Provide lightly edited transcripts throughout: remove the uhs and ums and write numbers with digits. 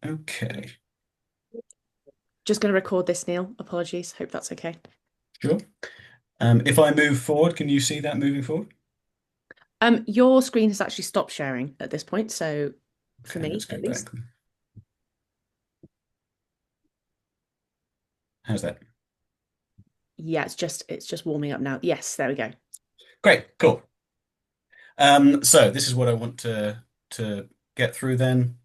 Okay, Just going to record this, Neil. Apologies. Hope that's okay. sure. If I move forward, can you see that moving forward? Your screen has actually stopped sharing at this point, so for Okay, let's me go at least. back. How's that? Yeah, it's just warming up now. Yes, there we go. Great, cool. So this is what I want to get through then.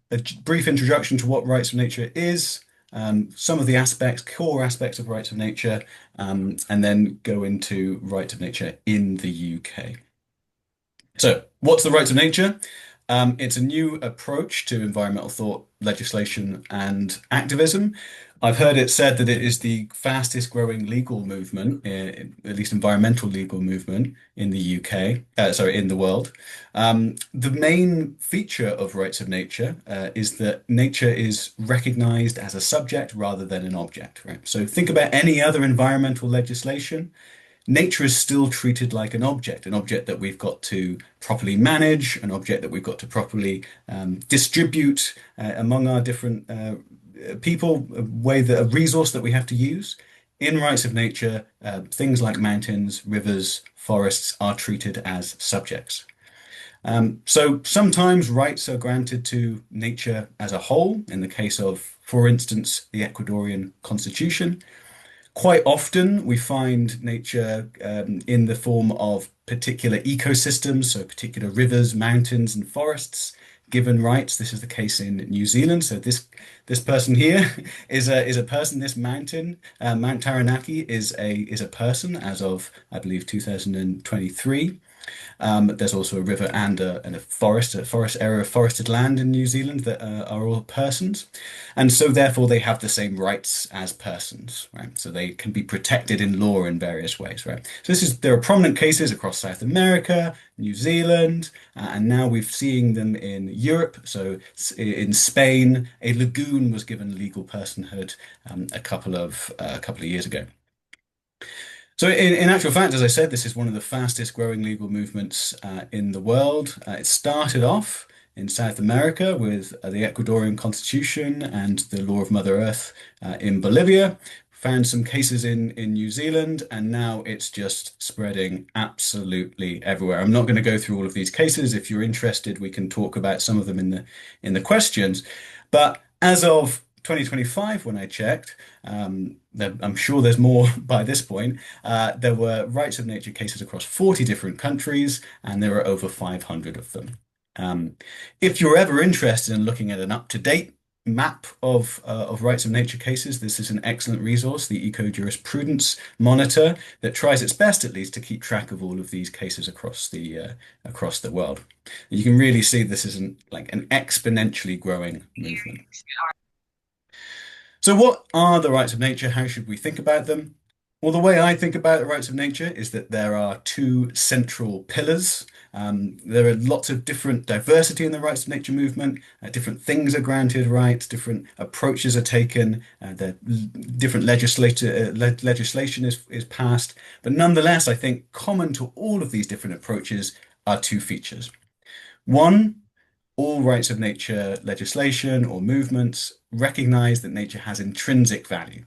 Brief introduction to what rights of nature is, some of the aspects, core aspects of rights of nature, and then go into rights of nature in the UK. So, what's the rights of nature? It's a new approach to environmental thought, legislation, and activism. I've heard it said that it is the fastest growing legal movement, at least environmental legal movement in the UK, sorry, in the world. The main feature of rights of nature is that nature is recognized as a subject rather than an object, right? So think about any other environmental legislation. Nature is still treated like an object that we've got to properly manage, an object that we've got to properly distribute among our different people, a resource that we have to use. In rights of nature, things like mountains, rivers, forests are treated as subjects. So sometimes rights are granted to nature as a whole, in the case of, for instance, the Ecuadorian Constitution. Quite often, we find nature in the form of particular ecosystems, so particular rivers, mountains, and forests given rights. This is the case in New Zealand. So this person here is a person. This mountain, Mount Taranaki, is a person as of, I believe, 2023. There's also a river and a forest area of forested land in New Zealand that are all persons, and so therefore they have the same rights as persons, right? So they can be protected in law in various ways, right? So there are prominent cases across South America, New Zealand, and now we're seeing them in Europe. So in Spain, a lagoon was given legal personhood a couple of years ago. So, in actual fact, as I said, this is one of the fastest growing legal movements in the world. It started off in South America with the Ecuadorian Constitution and the Law of Mother Earth in Bolivia. Found some cases in New Zealand, and now it's just spreading absolutely everywhere. I'm not going to go through all of these cases. If you're interested, we can talk about some of them in the questions. But as of 2025, when I checked, I'm sure there's more by this point. There were rights of nature cases across 40 different countries, and there are over 500 of them. Um, if you're ever interested in looking at an up-to-date map of rights of nature cases, this is an excellent resource, the Eco Jurisprudence Monitor, that tries its best, at least, to keep track of all of these cases across the world. You can really see this is like an exponentially growing movement. So, what are the rights of nature? How should we think about them? Well, the way I think about the rights of nature is that there are two central pillars. There are lots of different diversity in the rights of nature movement. Different things are granted rights, different approaches are taken, different legislation is passed. But nonetheless, I think common to all of these different approaches are two features. One, all rights of nature legislation or movements recognize that nature has intrinsic value.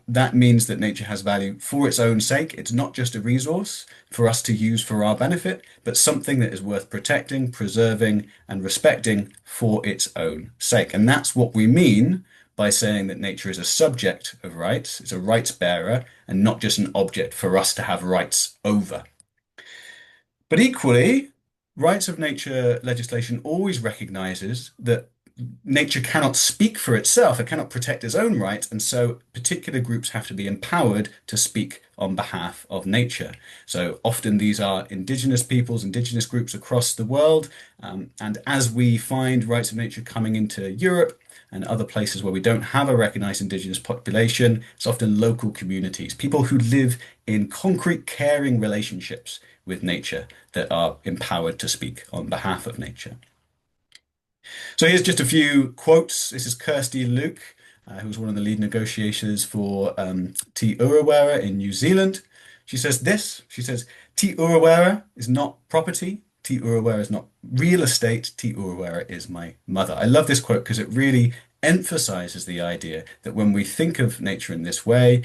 That means that nature has value for its own sake. It's not just a resource for us to use for our benefit, but something that is worth protecting, preserving, and respecting for its own sake. And that's what we mean by saying that nature is a subject of rights, it's a rights bearer, and not just an object for us to have rights over. But equally, rights of nature legislation always recognizes that nature cannot speak for itself, it cannot protect its own rights, and so particular groups have to be empowered to speak on behalf of nature. So often these are indigenous peoples, indigenous groups across the world, and as we find rights of nature coming into Europe, and other places where we don't have a recognized indigenous population, it's often local communities, people who live in concrete, caring relationships with nature that are empowered to speak on behalf of nature. So here's just a few quotes. This is Kirsty Luke, who was one of the lead negotiators for Te Urewera in New Zealand. She says this, she says, Te Urewera is not property. Te Urewera is not real estate. Te Urewera is my mother. I love this quote because it really emphasizes the idea that when we think of nature in this way,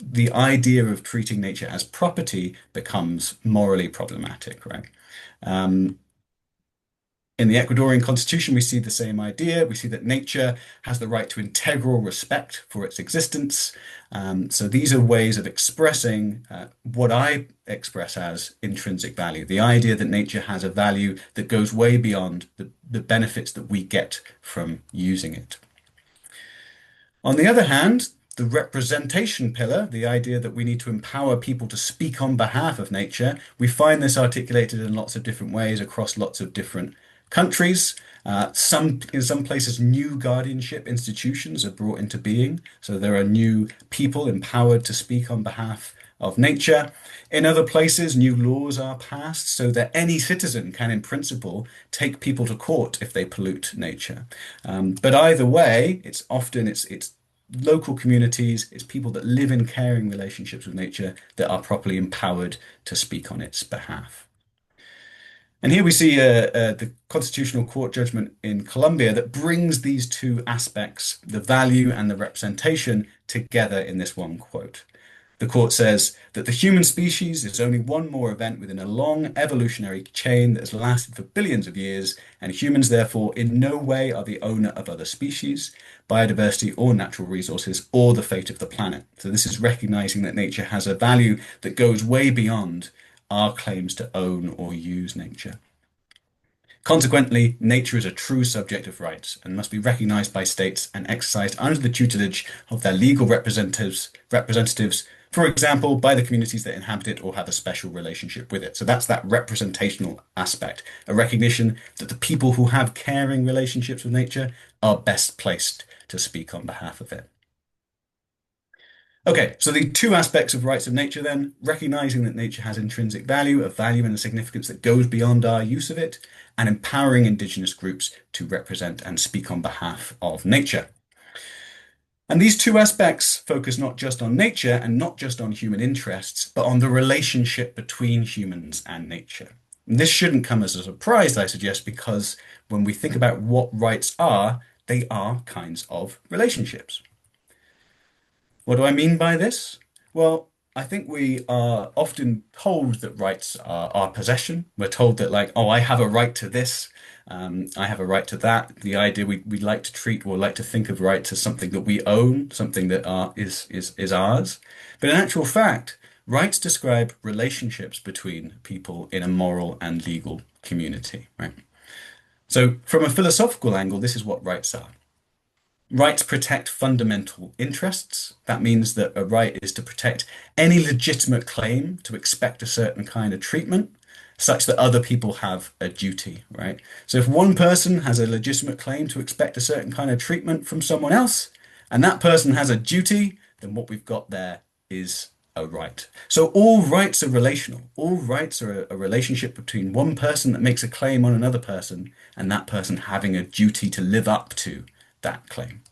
the idea of treating nature as property becomes morally problematic, right? Um, in the Ecuadorian constitution, we see the same idea. We see that nature has the right to integral respect for its existence. So these are ways of expressing what I express as intrinsic value, the idea that nature has a value that goes way beyond the benefits that we get from using it. On the other hand, the representation pillar, the idea that we need to empower people to speak on behalf of nature, we find this articulated in lots of different ways across lots of different countries. In some places, new guardianship institutions are brought into being. So there are new people empowered to speak on behalf of nature. In other places, new laws are passed so that any citizen can, in principle, take people to court if they pollute nature. But either way, it's local communities, it's people that live in caring relationships with nature that are properly empowered to speak on its behalf. And here we see the Constitutional Court judgment in Colombia that brings these two aspects, the value and the representation, together in this one quote. The court says that the human species is only one more event within a long evolutionary chain that has lasted for billions of years, and humans, therefore, in no way are the owner of other species, biodiversity, or natural resources, or the fate of the planet. So, this is recognizing that nature has a value that goes way beyond our claims to own or use nature. Consequently, nature is a true subject of rights and must be recognized by states and exercised under the tutelage of their legal representatives, for example, by the communities that inhabit it or have a special relationship with it. So that's that representational aspect, a recognition that the people who have caring relationships with nature are best placed to speak on behalf of it. Okay, so the two aspects of rights of nature then, recognizing that nature has intrinsic value, a value and a significance that goes beyond our use of it, and empowering Indigenous groups to represent and speak on behalf of nature. And these two aspects focus not just on nature and not just on human interests, but on the relationship between humans and nature. And this shouldn't come as a surprise, I suggest, because when we think about what rights are, they are kinds of relationships. What do I mean by this? Well, I think we are often told that rights are our possession. We're told that, like, oh, I have a right to this, I have a right to that. The idea we like to treat or like to think of rights as something that we own, something that is ours. But in actual fact, rights describe relationships between people in a moral and legal community, right? So, from a philosophical angle, this is what rights are. Rights protect fundamental interests. That means that a right is to protect any legitimate claim to expect a certain kind of treatment, such that other people have a duty, right? So if one person has a legitimate claim to expect a certain kind of treatment from someone else, and that person has a duty, then what we've got there is a right. So all rights are relational. All rights are a relationship between one person that makes a claim on another person, and that person having a duty to live up to that claim.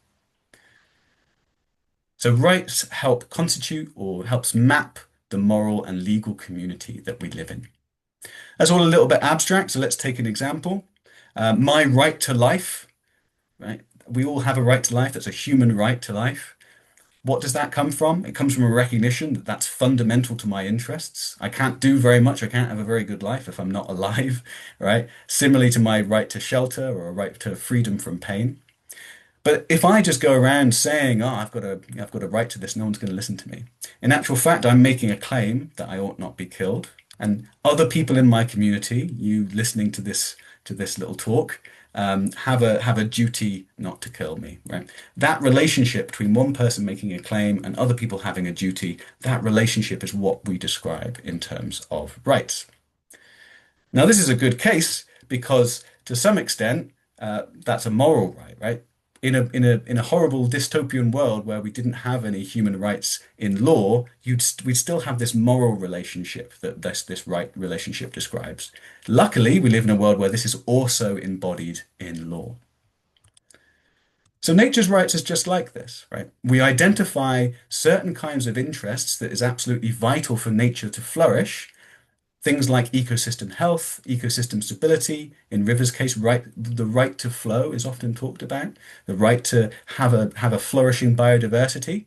So rights help constitute or helps map the moral and legal community that we live in. That's all a little bit abstract, so let's take an example. My right to life, right? We all have a right to life. That's a human right to life. What does that come from? It comes from a recognition that that's fundamental to my interests. I can't do very much. I can't have a very good life if I'm not alive, right? Similarly to my right to shelter or a right to freedom from pain. But if I just go around saying, "Oh, I've got a right to this, no one's going to listen to me." In actual fact, I'm making a claim that I ought not be killed, and other people in my community, you listening to this little talk, have a duty not to kill me, right? That relationship between one person making a claim and other people having a duty, that relationship is what we describe in terms of rights. Now, this is a good case because, to some extent, that's a moral right, right? In a horrible dystopian world where we didn't have any human rights in law, we'd still have this moral relationship that this right relationship describes. Luckily, we live in a world where this is also embodied in law. So nature's rights is just like this, right? We identify certain kinds of interests that is absolutely vital for nature to flourish, Things like ecosystem health, ecosystem stability. In rivers' case, the right to flow is often talked about, the right to have a flourishing biodiversity.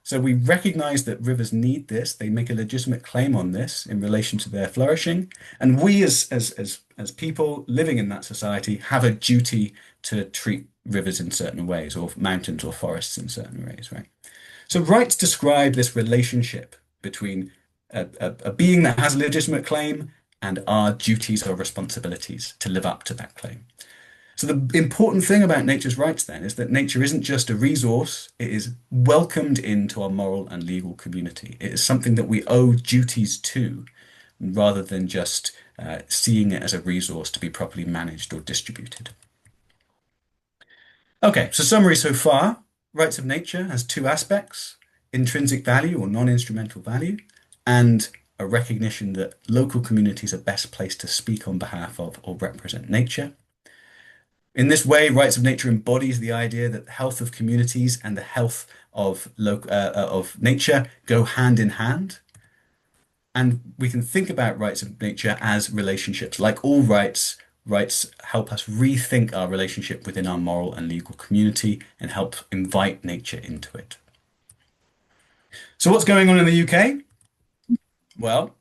So we recognize that rivers need this. They make a legitimate claim on this in relation to their flourishing. And we as people living in that society have a duty to treat rivers in certain ways, or mountains or forests in certain ways, right? So rights describe this relationship between a being that has a legitimate claim and our duties or responsibilities to live up to that claim. So the important thing about nature's rights then is that nature isn't just a resource, it is welcomed into our moral and legal community. It is something that we owe duties to rather than just seeing it as a resource to be properly managed or distributed. Okay, so summary so far. Rights of nature has two aspects: intrinsic value or non-instrumental value, and a recognition that local communities are best placed to speak on behalf of or represent nature. In this way, rights of nature embodies the idea that the health of communities and the health of nature go hand in hand. And we can think about rights of nature as relationships. Like all rights, rights help us rethink our relationship within our moral and legal community and help invite nature into it. So what's going on in the UK? Well,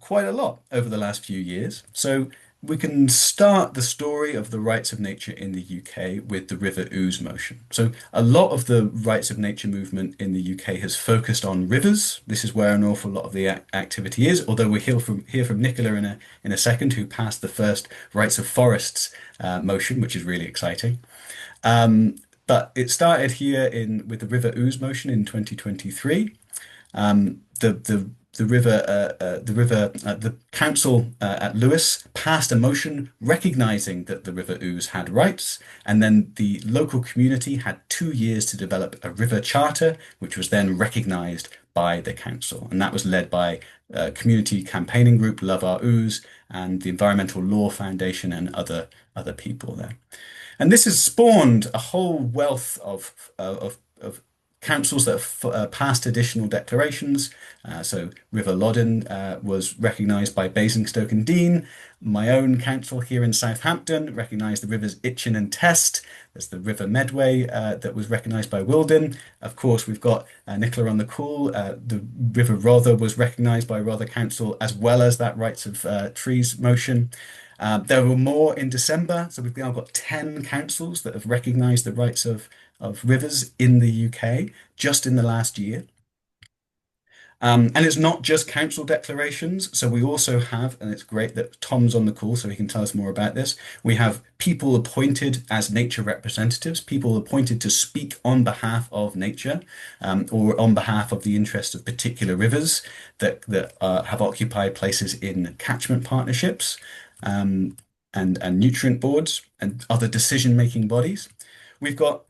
quite a lot over the last few years. So we can start the story of the rights of nature in the UK with the River Ouse motion. So a lot of the rights of nature movement in the UK has focused on rivers. This is where an awful lot of the activity is, although we'll hear from Nicola in a second, who passed the first rights of forests motion, which is really exciting. But it started here with the River Ouse motion in 2023. The council at Lewes passed a motion recognizing that the River Ouse had rights, and then the local community had 2 years to develop a river charter, which was then recognized by the council, and that was led by a community campaigning group, Love Our Ouse, and the Environmental Law Foundation, and other people there. And this has spawned a whole wealth of councils that have passed additional declarations. So River Loddon was recognised by Basingstoke and Deane. My own council here in Southampton recognised the rivers Itchen and Test. There's the River Medway that was recognised by Wilden. Of course, we've got Nicola on the call. The River Rother was recognised by Rother Council, as well as that Rights of Trees motion. There were more in December, so we've now got 10 councils that have recognised the rights of rivers in the UK just in the last year. And it's not just council declarations. So we also have, and it's great that Tom's on the call so he can tell us more about this. We have people appointed as nature representatives, people appointed to speak on behalf of nature, or on behalf of the interests of particular rivers that have occupied places in catchment partnerships, and nutrient boards and other decision-making bodies. We've got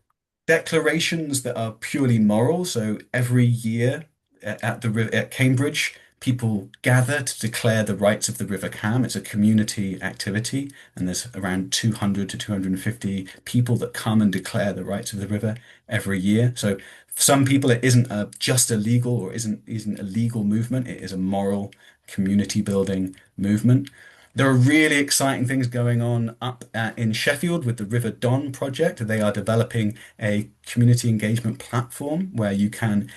declarations that are purely moral. So every year at Cambridge, people gather to declare the rights of the River Cam. It's a community activity, and there's around 200 to 250 people that come and declare the rights of the river every year. So for some people, it isn't just a legal or isn't a legal movement. It is a moral community building movement. There are really exciting things going on up in Sheffield with the River Don project. They are developing a community engagement platform where you can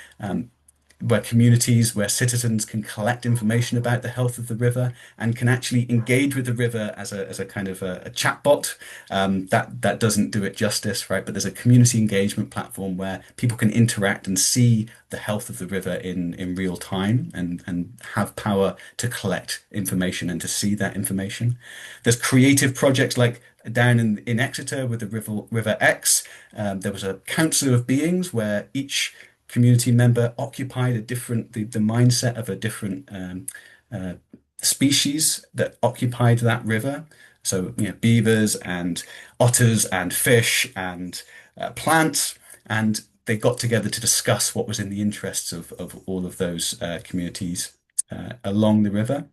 where citizens can collect information about the health of the river and can actually engage with the river as a kind of a chatbot. That doesn't do it justice, right? But there's a community engagement platform where people can interact and see the health of the river in real time and have power to collect information and to see that information. There's creative projects like down in Exeter with the River X. There was a council of beings where each community member occupied the mindset of a different species that occupied that river. So, beavers and otters and fish and plants, and they got together to discuss what was in the interests of all of those communities along the river.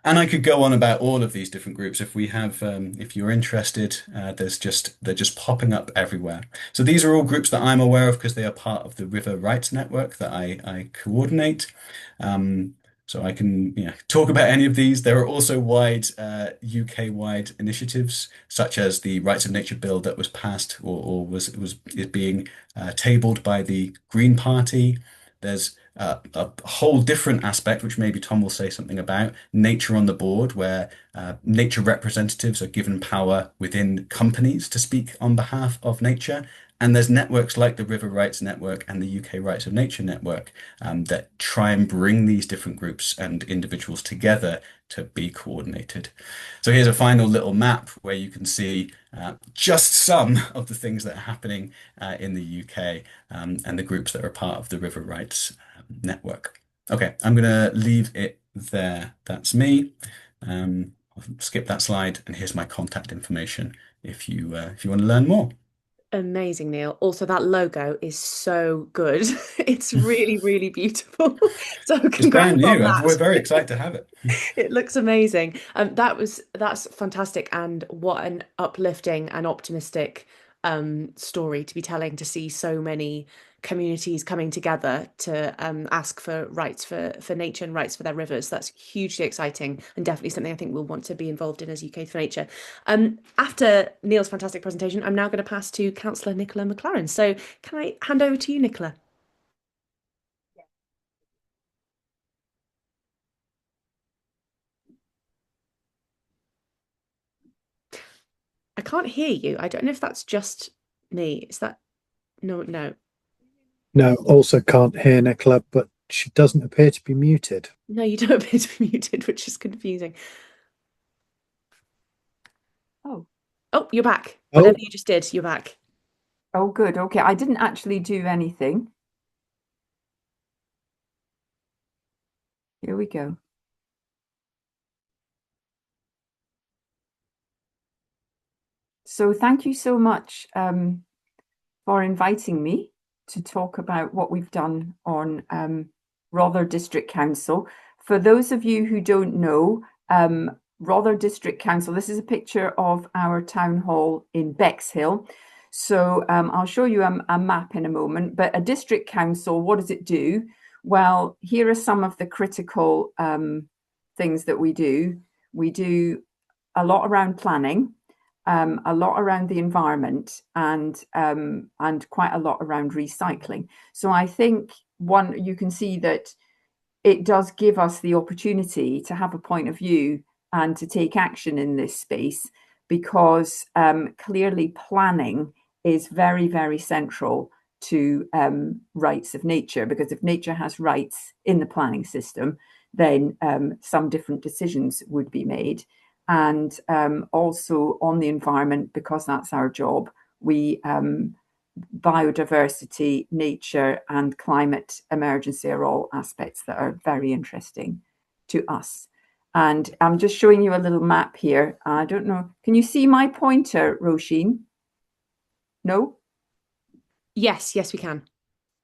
And I could go on about all of these different groups. If you're interested, they're just popping up everywhere. So these are all groups that I'm aware of because they are part of the River Rights Network that I coordinate. So I can, talk about any of these. There are also UK-wide initiatives, such as the Rights of Nature Bill that was passed is being tabled by the Green Party. There's a whole different aspect, which maybe Tom will say something about, nature on the board, where nature representatives are given power within companies to speak on behalf of nature. And there's networks like the River Rights Network and the UK Rights of Nature Network that try and bring these different groups and individuals together to be coordinated. So here's a final little map where you can see just some of the things that are happening in the UK and the groups that are part of the River Rights Network. Okay, I'm going to leave it there. That's me. I'll skip that slide, and here's my contact information if you want to learn more. Amazing, Neil. Also, that logo is so good. It's really, really beautiful. So It's congrats brand on new, and we're that. very excited to have it. It looks amazing. That's fantastic, and what an uplifting and optimistic story to be telling, to see so many communities coming together to ask for rights for nature and rights for their rivers. That's hugely exciting and definitely something I think we'll want to be involved in as UK for Nature. After Neil's fantastic presentation, I'm now going to pass to Councillor Nicola McLaren. So can I hand over to you, Nicola? I can't hear you. I don't know if that's just me. Is that no, no. No, also can't hear Nicola, but she doesn't appear to be muted. No, you don't appear to be muted, which is confusing. Oh, Oh, you're back. Oh, Whatever you just did, you're back. oh, good. Okay, I didn't actually do anything. Here we go. So thank you so much for inviting me to talk about what we've done on Rother District Council. For those of you who don't know, Rother District Council, this is a picture of our town hall in Bexhill. So I'll show you a map in a moment, but a district council, what does it do? Well, here are some of the critical things that we do. We do a lot around planning, a lot around the environment, and quite a lot around recycling. So I think you can see that it does give us the opportunity to have a point of view and to take action in this space, because clearly planning is very, very central to rights of nature, because if nature has rights in the planning system, then some different decisions would be made. And also on the environment, because that's our job, we biodiversity, nature, and climate emergency are all aspects that are very interesting to us. And I'm just showing you a little map here. I don't know. Can you see my pointer, Roisin? No? Yes, yes, we can.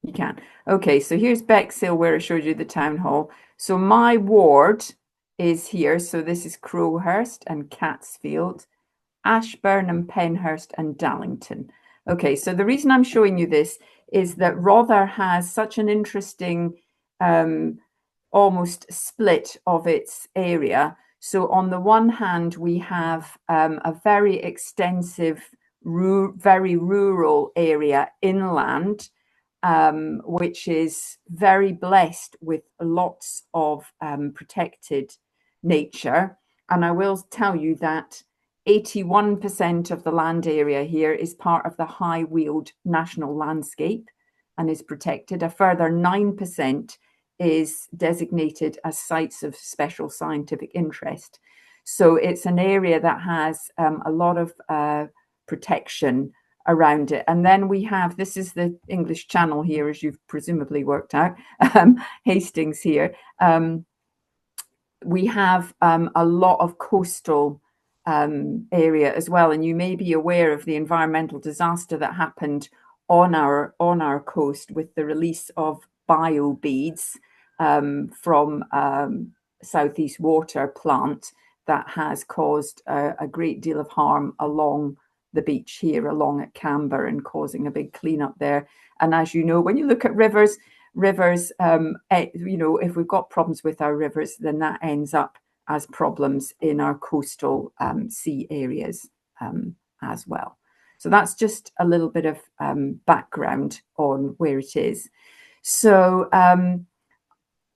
You can. Okay, so here's Bexhill, where I showed you the town hall. So my ward is here. So this is Crowhurst and Catsfield, Ashburnham, Penhurst, and Dallington. Okay, so the reason I'm showing you this is that Rother has such an interesting almost split of its area. So on the one hand, we have a very extensive, very rural area inland, which is very blessed with lots of protected nature. And I will tell you that 81% of the land area here is part of the High Weald National Landscape and is protected. A further 9% is designated as sites of special scientific interest. So it's an area that has a lot of protection around it. And then we have, this is the English Channel here, as you've presumably worked out, Hastings here. We have a lot of coastal area as well. And you may be aware of the environmental disaster that happened on our coast with the release of bio beads from Southeast Water plant that has caused a great deal of harm along the beach here, along at Camber, and causing a big cleanup there. And as you know, when you look at rivers, rivers, you know, if we've got problems with our rivers, then that ends up as problems in our coastal sea areas as well. So that's just a little bit of background on where it is. So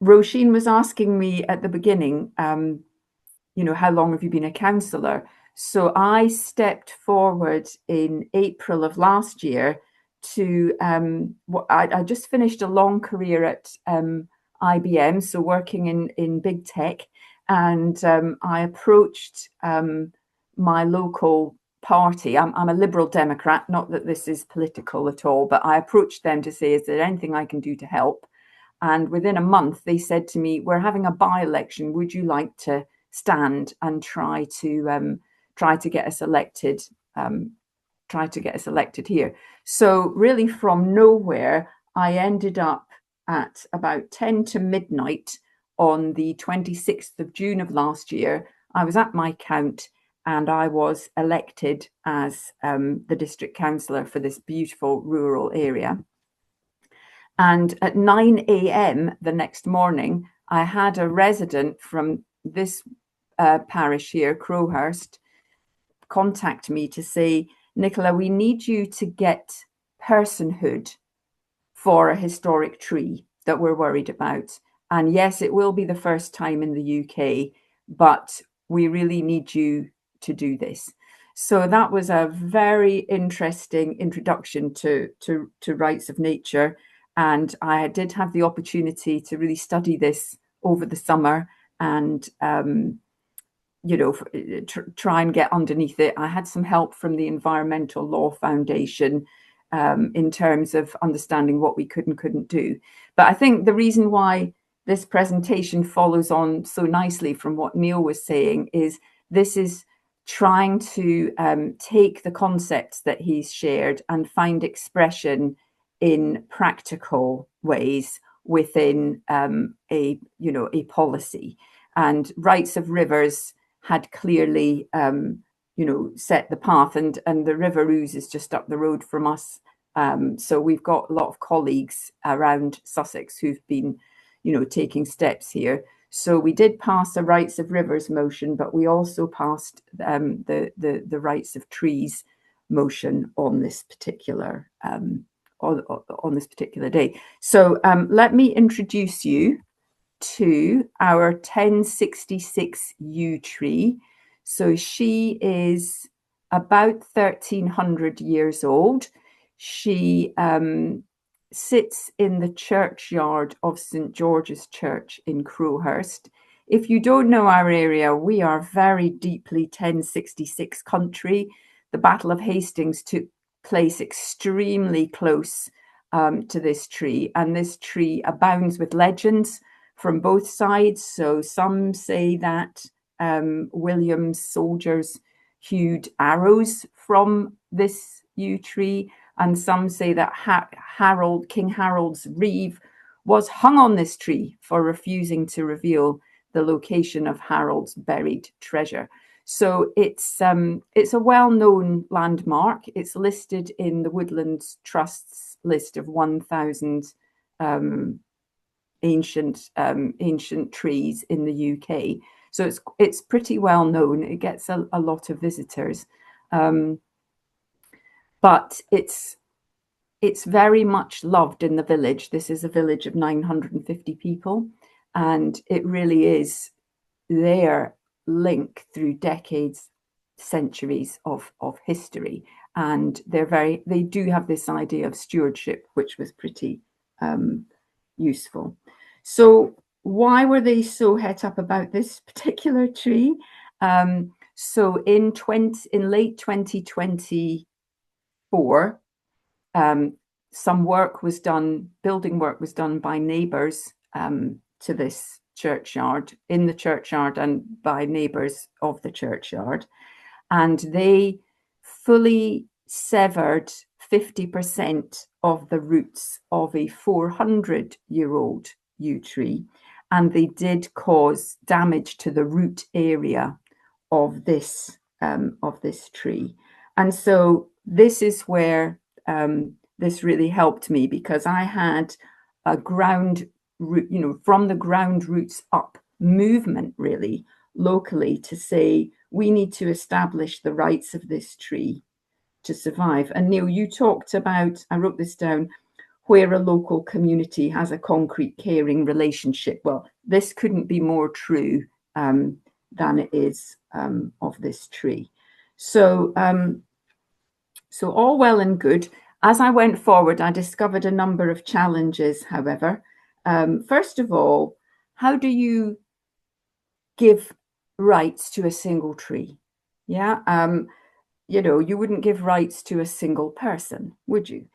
Roisin was asking me at the beginning, you know, how long have you been a councillor? So I stepped forward in April of last year to, I just finished a long career at IBM, so working in big tech, and I approached my local party. I'm a Liberal Democrat, not that this is political at all, but I approached them to say, is there anything I can do to help? And within a month, they said to me, we're having a by-election. Would you like to stand and try to get us elected? Try to get us elected here. So really, from nowhere, I ended up at about 10 to midnight on the 26th of June of last year. I was at my count, and I was elected as the district councillor for this beautiful rural area. And at 9 a.m. the next morning, I had a resident from this parish here, Crowhurst, contact me to say, Nicola, we need you to get personhood for a historic tree that we're worried about. And yes, it will be the first time in the UK, but we really need you to do this. So that was a very interesting introduction to rights of nature. And I did have the opportunity to really study this over the summer and, you know, try and get underneath it. I had some help from the Environmental Law Foundation in terms of understanding what we could and couldn't do. But I think the reason why this presentation follows on so nicely from what Neil was saying is this is trying to take the concepts that he's shared and find expression in practical ways within a policy. And rights of rivers had clearly set the path, and the River Ouse is just up the road from us. So we've got a lot of colleagues around Sussex who've been taking steps here. So we did pass a rights of rivers motion, but we also passed the rights of trees motion on this particular on this particular day. So let me introduce you to our 1066 yew tree. So she is about 1300 years old. She sits in the churchyard of St George's Church in Crowhurst. If you don't know our area, we are very deeply 1066 country. The Battle of Hastings took place extremely close to this tree, and this tree abounds with legends from both sides. So some say that William's soldiers hewed arrows from this yew tree, and some say that King Harold's reeve was hung on this tree for refusing to reveal the location of Harold's buried treasure. So it's a well-known landmark. It's listed in the Woodlands Trust's list of 1,000 ancient trees in the UK. So it's pretty well known. It gets a lot of visitors, but it's very much loved in the village. This is a village of 950 people, and it really is their link through decades, centuries of history. And they do have this idea of stewardship, which was pretty useful. So why were they so het up about this particular tree? So in late 2024, some work was done, building work was done by neighbours to this churchyard, in the churchyard, and by neighbours of the churchyard. And they fully severed 50% of the roots of a 400-year-old yew tree, and they did cause damage to the root area of this tree. And so this is where this really helped me, because I had a ground root, from the ground roots up movement, really, locally, to say we need to establish the rights of this tree to survive. And Neil, you talked about, I wrote this down, where a local community has a concrete caring relationship. Well, this couldn't be more true than it is of this tree. So, so all well and good. As I went forward, I discovered a number of challenges, however. First of all, how do you give rights to a single tree? Yeah, you wouldn't give rights to a single person, would you?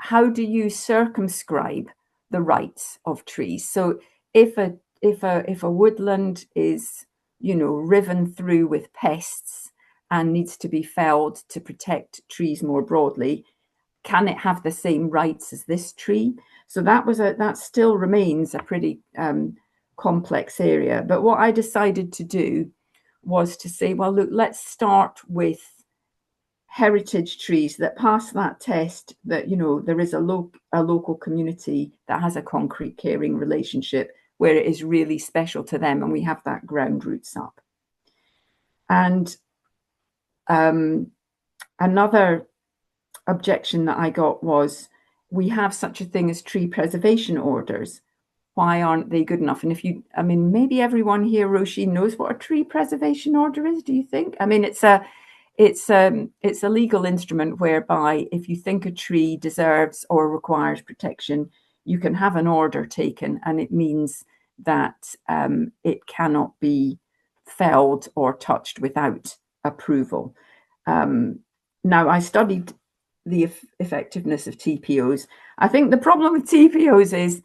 How do you circumscribe the rights of trees? So if a woodland is, riven through with pests and needs to be felled to protect trees more broadly, can it have the same rights as this tree? So that still remains a pretty complex area. But what I decided to do was to say, well, look, let's start with heritage trees that pass that test, that there is a local community that has a concrete caring relationship where it is really special to them, and we have that ground roots up. And another objection that I got was, we have such a thing as tree preservation orders. Why aren't they good enough? And maybe everyone here, Roisin, knows what a tree preservation order is, do you think? It's a legal instrument whereby if you think a tree deserves or requires protection, you can have an order taken, and it means that it cannot be felled or touched without approval. Now, I studied the effectiveness of TPOs. I think the problem with TPOs is,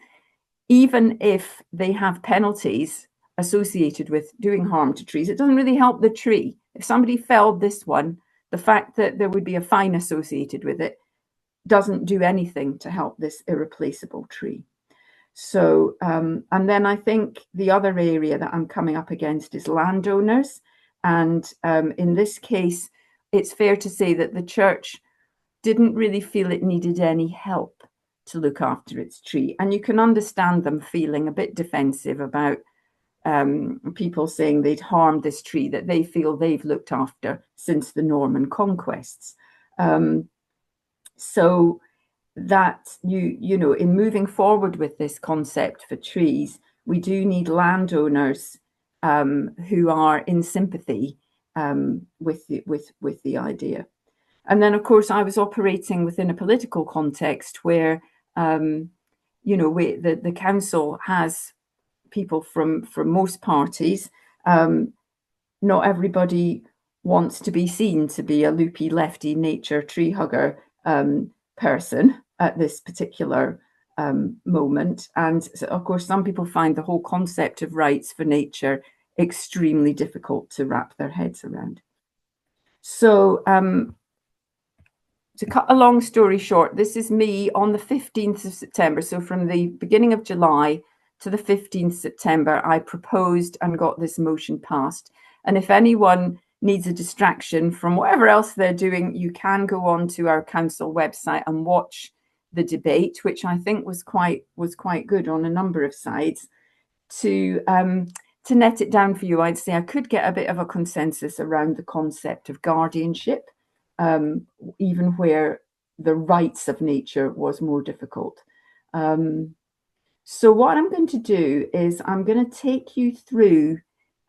even if they have penalties associated with doing harm to trees, it doesn't really help the tree. If somebody felled this one, the fact that there would be a fine associated with it doesn't do anything to help this irreplaceable tree. So, and then I think the other area that I'm coming up against is landowners. And in this case, it's fair to say that the church didn't really feel it needed any help to look after its tree. And you can understand them feeling a bit defensive about people saying they'd harmed this tree that they feel they've looked after since the Norman conquests. So that in moving forward with this concept for trees, we do need landowners who are in sympathy with the idea. And then, of course, I was operating within a political context where the council has people from most parties. Not everybody wants to be seen to be a loopy lefty nature tree hugger person at this particular moment. And so, of course, some people find the whole concept of rights for nature extremely difficult to wrap their heads around. So to cut a long story short, this is me on the 15th of September. So from the beginning of July to the 15th September, I proposed and got this motion passed. And if anyone needs a distraction from whatever else they're doing, you can go on to our council website and watch the debate, which I think was quite good on a number of sides. To net it down for you, I'd say I could get a bit of a consensus around the concept of guardianship, even where the rights of nature was more difficult. So what I'm going to do is I'm going to take you through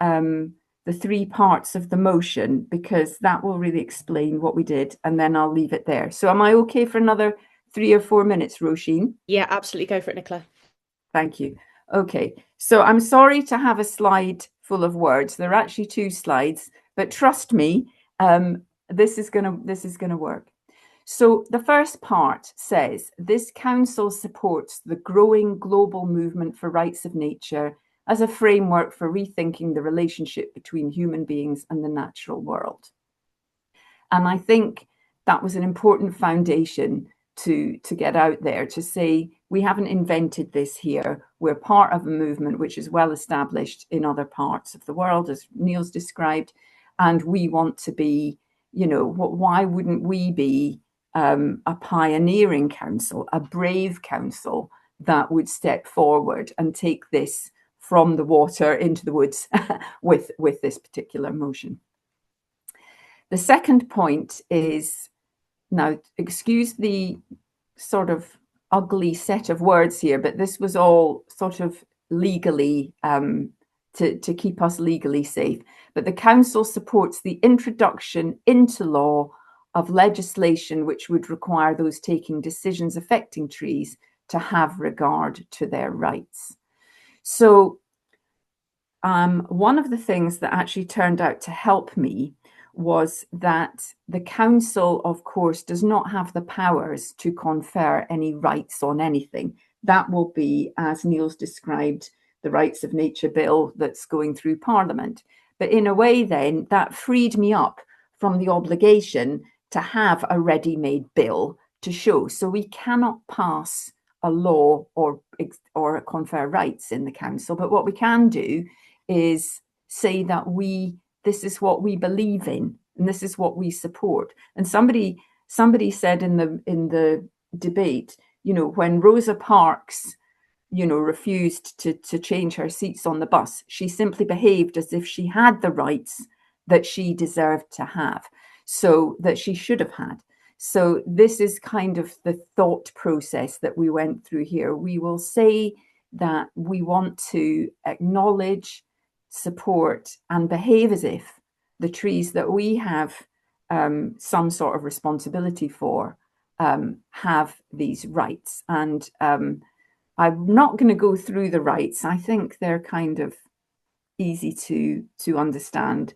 the three parts of the motion, because that will really explain what we did, and then I'll leave it there. So am I okay for another 3 or 4 minutes, Roisin? Yeah, absolutely. Go for it, Nicola. Thank you. Okay, so I'm sorry to have a slide full of words. There are actually 2 slides, but trust me, this is gonna work. So the first part says, this council supports the growing global movement for rights of nature as a framework for rethinking the relationship between human beings and the natural world. And I think that was an important foundation to get out there, to say, we haven't invented this here. We're part of a movement which is well established in other parts of the world, as Neil's described, and we want to be, why wouldn't we be a pioneering council, a brave council that would step forward and take this from the water into the woods with this particular motion. The second point is, now excuse the sort of ugly set of words here, but this was all sort of legally to keep us legally safe. But the council supports the introduction into law of legislation which would require those taking decisions affecting trees to have regard to their rights. So one of the things that actually turned out to help me was that the council, of course, does not have the powers to confer any rights on anything. That will be, as Neil's described, the Rights of Nature Bill that's going through Parliament. But in a way, then, that freed me up from the obligation to have a ready-made bill to show. So we cannot pass a law or confer rights in the council. But what we can do is say that this is what we believe in, and this is what we support. And somebody said in the debate, when Rosa Parks, refused to change her seats on the bus, she simply behaved as if she had the rights that she deserved to have, so that she should have had. So this is kind of the thought process that we went through here. We will say that we want to acknowledge, support, and behave as if the trees that we have some sort of responsibility for have these rights. And I'm not going to go through the rights. I think they're kind of easy to understand.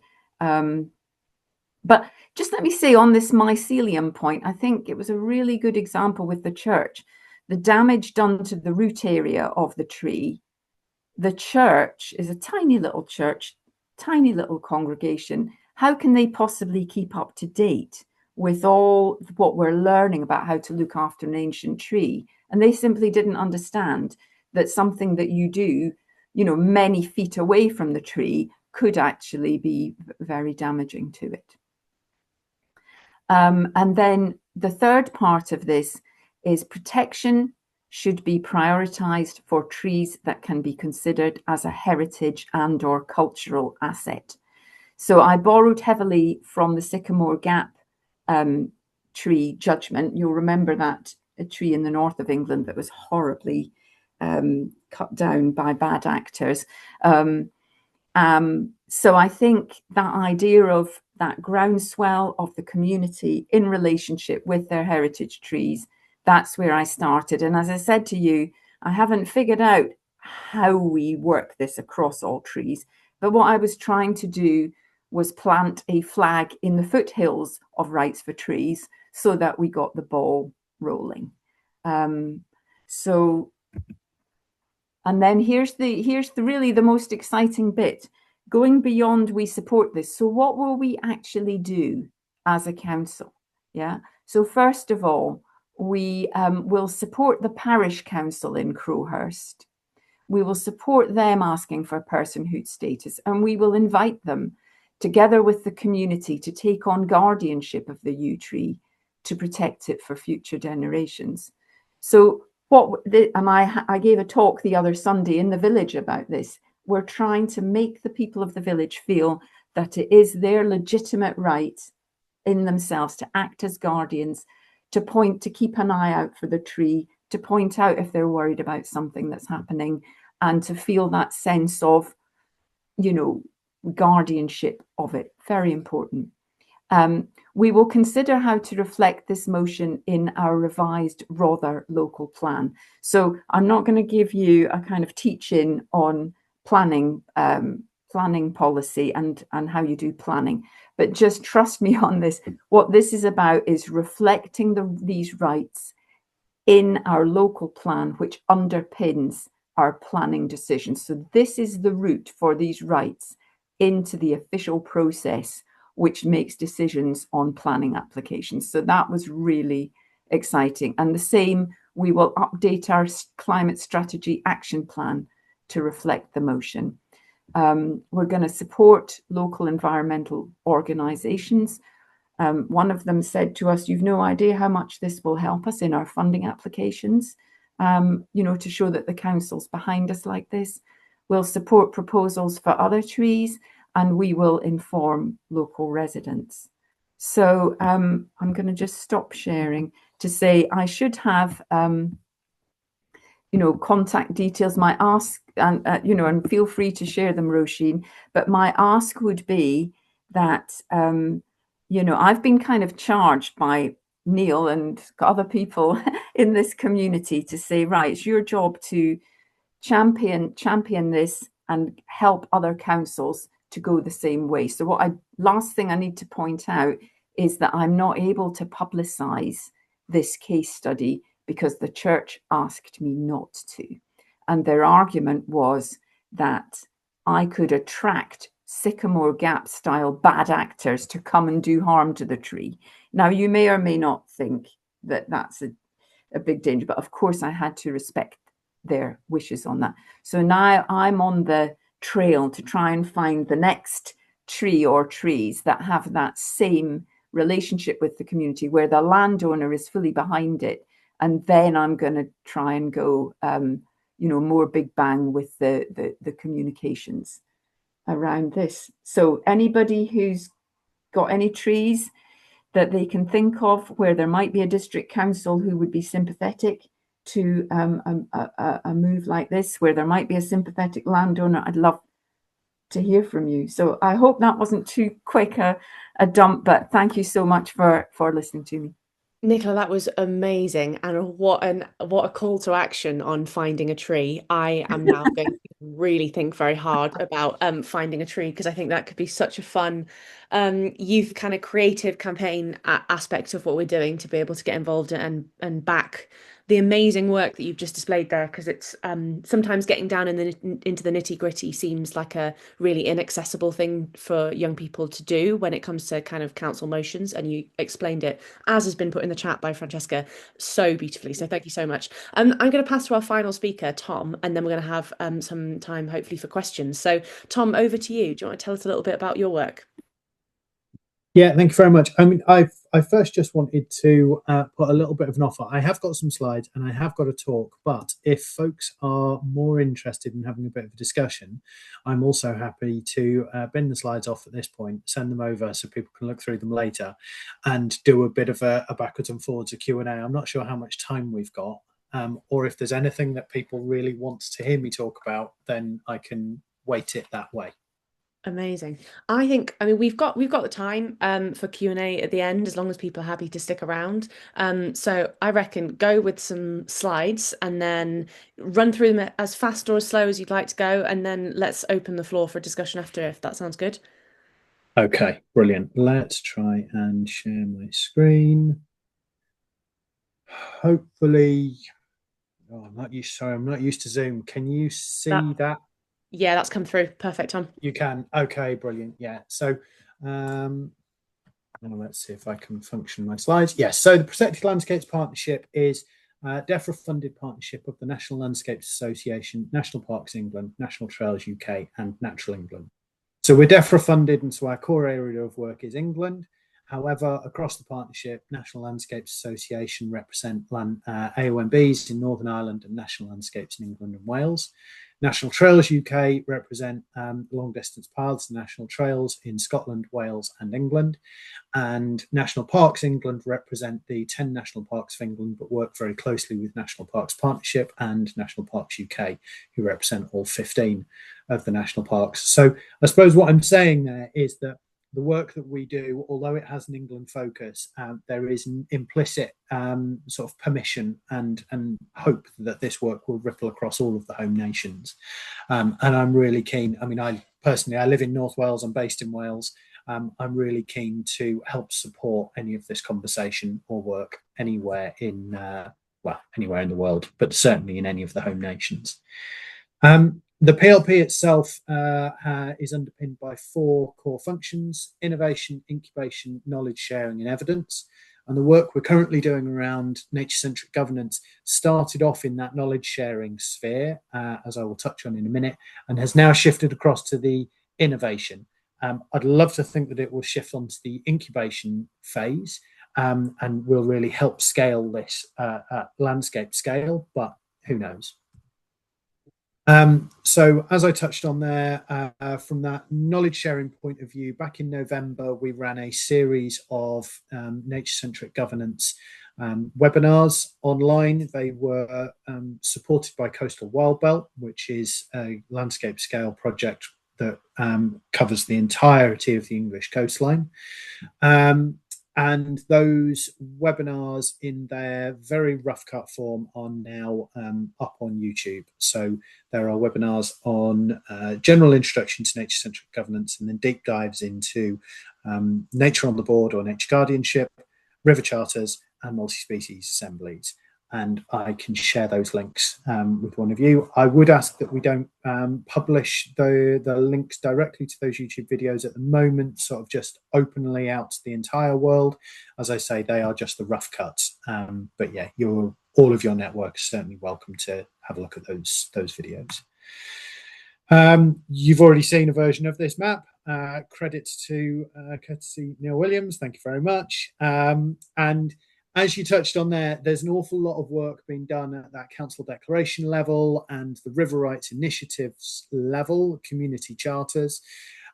But just let me say on this mycelium point, I think it was a really good example with the church. The damage done to the root area of the tree. The church is a tiny little church, tiny little congregation. How can they possibly keep up to date with all what we're learning about how to look after an ancient tree? And they simply didn't understand that something that you do, many feet away from the tree could actually be very damaging to it. And then the third part of this is protection should be prioritized for trees that can be considered as a heritage and/or cultural asset. So I borrowed heavily from the Sycamore Gap tree judgment. You'll remember that a tree in the north of England that was horribly cut down by bad actors. So I think that idea of that groundswell of the community in relationship with their heritage trees, that's where I started. And as I said to you, I haven't figured out how we work this across all trees. But what I was trying to do was plant a flag in the foothills of Rights for Trees so that we got the ball rolling. And then here's really the most exciting bit. Going beyond, we support this. So what will we actually do as a council? Yeah. So first of all, we will support the parish council in Crowhurst. We will support them asking for personhood status, and we will invite them, together with the community, to take on guardianship of the yew tree to protect it for future generations. So I gave a talk the other Sunday in the village about this. We're trying to make the people of the village feel that it is their legitimate right in themselves to act as guardians, to keep an eye out for the tree, to point out if they're worried about something that's happening, and to feel that sense of, guardianship of it. Very important. We will consider how to reflect this motion in our revised Rother local plan. So I'm not going to give you a kind of teach-in on planning policy and how you do planning, but just trust me on this. What this is about is reflecting these rights in our local plan, which underpins our planning decisions. So this is the route for these rights into the official process, which makes decisions on planning applications. So that was really exciting. And the same, we will update our climate strategy action plan to reflect the motion. We're going to support local environmental organisations. One of them said to us, "You've no idea how much this will help us in our funding applications." you know, to show that the council's behind us like this. We'll support proposals for other trees, and we will inform local residents. So I'm going to just stop sharing to say I should have, you know, contact details. My ask, and you know, and feel free to share them, Roisin. But my ask would be that, you know, I've been kind of charged by Neil and other people in this community to say, right, it's your job to champion this and help other councils to go the same way. So last thing I need to point out is that I'm not able to publicise this case study because the church asked me not to. And their argument was that I could attract Sycamore Gap style bad actors to come and do harm to the tree. Now, you may or may not think that that's a big danger, but of course I had to respect their wishes on that. So now I'm on the trail to try and find the next tree or trees that have that same relationship with the community, where the landowner is fully behind it. And then I'm going to try and go, you know, more big bang with the communications around this. So anybody who's got any trees that they can think of where there might be a district council who would be sympathetic to a move like this, where there might be a sympathetic landowner, I'd love to hear from you. So I hope that wasn't too quick a dump, but thank you so much for listening to me. Nicola, that was amazing, and what a call to action on finding a tree. I am now going to really think very hard about finding a tree, because I think that could be such a fun youth kind of creative campaign aspect of what we're doing, to be able to get involved and back the amazing work that you've just displayed there, because it's sometimes getting down into the nitty-gritty seems like a really inaccessible thing for young people to do when it comes to kind of council motions, and you explained it, as has been put in the chat by Francesca, so beautifully. So thank you so much. I'm going to pass to our final speaker, Tom, and then we're going to have some time hopefully for questions. So Tom, over to you. Do you want to tell us a little bit about your work? Yeah, thank you very much. I mean, I first just wanted to put a little bit of an offer. I have got some slides and I have got a talk, but if folks are more interested in having a bit of a discussion, I'm also happy to bin the slides off at this point, send them over so people can look through them later, and do a bit of a backwards and forwards, a Q&A. I'm not sure how much time we've got, or if there's anything that people really want to hear me talk about, then I can weight it that way. Amazing. I mean, we've got the time for Q&A at the end, as long as people are happy to stick around. So I reckon go with some slides and then run through them as fast or as slow as you'd like to go, and then let's open the floor for discussion after, if that sounds good. Okay, brilliant. Let's try and share my screen. Hopefully, I'm not used to Zoom. Can you see that? Yeah, that's come through. Perfect, Tom. You can. Okay, brilliant. Yeah. So let's see if I can function my slides. Yes. So the Protected Landscapes Partnership is a DEFRA funded partnership of the National Landscapes Association, National Parks England, National Trails UK, and Natural England. So we're DEFRA funded, and so our core area of work is England. However, across the partnership, National Landscapes Association represent AONBs in Northern Ireland and National Landscapes in England and Wales. National Trails UK represent long distance paths, national trails in Scotland, Wales and England. And National Parks England represent the 10 national parks of England, but work very closely with National Parks Partnership and National Parks UK, who represent all 15 of the national parks. So I suppose what I'm saying there is that the work that we do, although it has an England focus, there is an implicit sort of permission and hope that this work will ripple across all of the home nations. And I'm really keen. I mean, I live in North Wales. I'm based in Wales. I'm really keen to help support any of this conversation or work anywhere in, anywhere in the world, but certainly in any of the home nations. The PLP itself is underpinned by 4 core functions: innovation, incubation, knowledge sharing and evidence. And the work we're currently doing around nature-centric governance started off in that knowledge sharing sphere, as I will touch on in a minute, and has now shifted across to the innovation. I'd love to think that it will shift onto the incubation phase and will really help scale this at landscape scale, but who knows? So as I touched on there, from that knowledge sharing point of view, back in November, we ran a series of nature-centric governance webinars online. They were supported by Coastal Wild Belt, which is a landscape scale project that covers the entirety of the English coastline. And those webinars in their very rough cut form are now up on YouTube. So there are webinars on general introduction to nature-centric governance, and then deep dives into nature on the board or nature guardianship, river charters, and multi-species assemblies. And I can share those links with one of you. I would ask that we don't publish the links directly to those YouTube videos at the moment, sort of just openly out to the entire world. As I say, they are just the rough cuts. But yeah, all of your network is certainly welcome to have a look at those videos. You've already seen a version of this map. Credits to courtesy Neil Williams. Thank you very much. And as you touched on there, there's an awful lot of work being done at that council declaration level and the river rights initiatives level, community charters.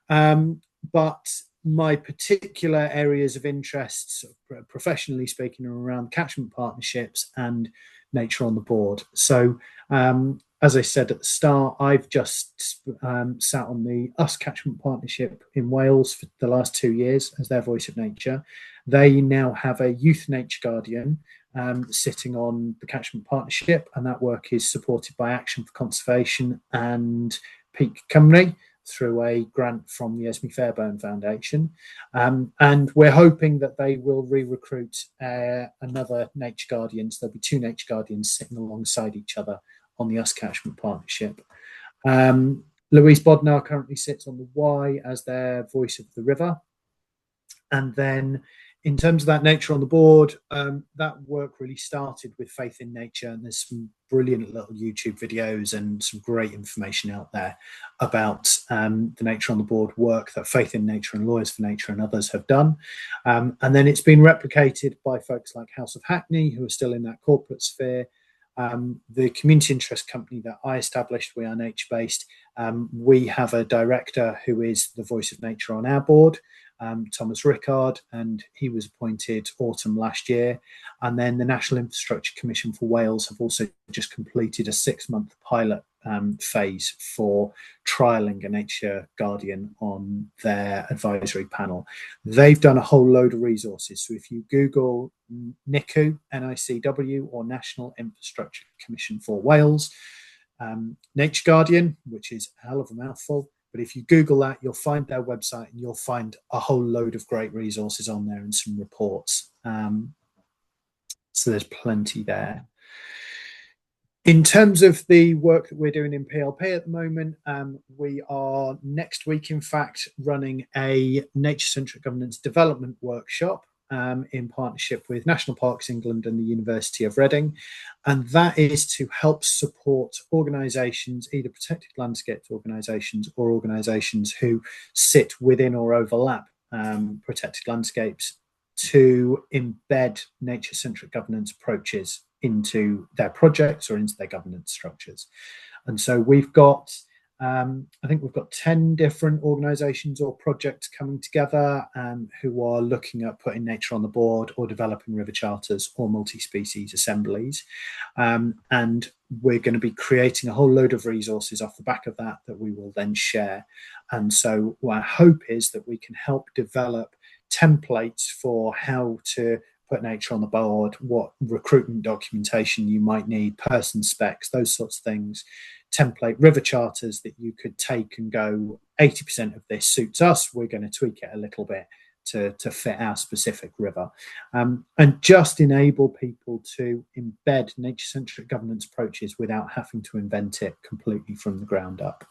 But my particular areas of interest, professionally speaking, are around catchment partnerships and nature on the board. So as I said at the start, I've just sat on the US Catchment Partnership in Wales for the last 2 years as their voice of nature. They now have a youth nature guardian sitting on the Catchment Partnership, and that work is supported by Action for Conservation and Peak Cymru through a grant from the Esme Fairbairn Foundation. And we're hoping that they will re-recruit another nature guardians. There'll be 2 nature guardians sitting alongside each other on the US Catchment Partnership. Louise Bodnar currently sits on the Y as their voice of the river. And then in terms of that nature on the board, that work really started with Faith in Nature, and there's some brilliant little YouTube videos and some great information out there about the nature on the board work that Faith in Nature and Lawyers for Nature and others have done. And then it's been replicated by folks like House of Hackney, who are still in that corporate sphere. The community interest company that I established, We Are Nature Based, we have a director who is the voice of nature on our board, Thomas Rickard, and he was appointed autumn last year. And then the National Infrastructure Commission for Wales have also just completed a 6-month pilot phase for trialling a nature guardian on their advisory panel. They've done a whole load of resources. So if you Google NICW, N-I-C-W, or National Infrastructure Commission for Wales, Nature Guardian, which is a hell of a mouthful, but if you Google that, you'll find their website and you'll find a whole load of great resources on there and some reports. So there's plenty there. In terms of the work that we're doing in PLP at the moment, we are next week, in fact, running a nature-centric governance development workshop in partnership with National Parks England and the University of Reading. And that is to help support organisations, either protected landscapes organisations or organisations who sit within or overlap protected landscapes, to embed nature-centric governance approaches into their projects or into their governance structures. And so we've got, I think we've got 10 different organisations or projects coming together who are looking at putting nature on the board or developing river charters or multi-species assemblies. And we're going to be creating a whole load of resources off the back of that we will then share. And so our hope is that we can help develop templates for how to put nature on the board, what recruitment documentation you might need, person specs, those sorts of things, template river charters that you could take and go, 80% of this suits us, we're going to tweak it a little bit to fit our specific river, and just enable people to embed nature-centric governance approaches without having to invent it completely from the ground up.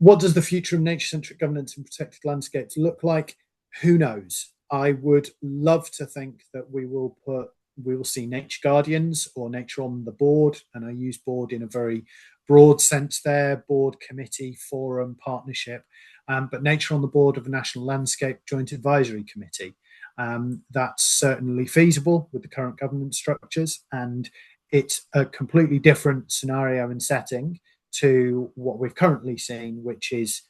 What does the future of nature-centric governance in protected landscapes look like? Who knows? I would love to think that we will see nature guardians or nature on the board, and I use board in a very broad sense there, board, committee, forum, partnership, but nature on the board of a national landscape joint advisory committee. That's certainly feasible with the current governance structures, and it's a completely different scenario and setting to what we've currently seen, which is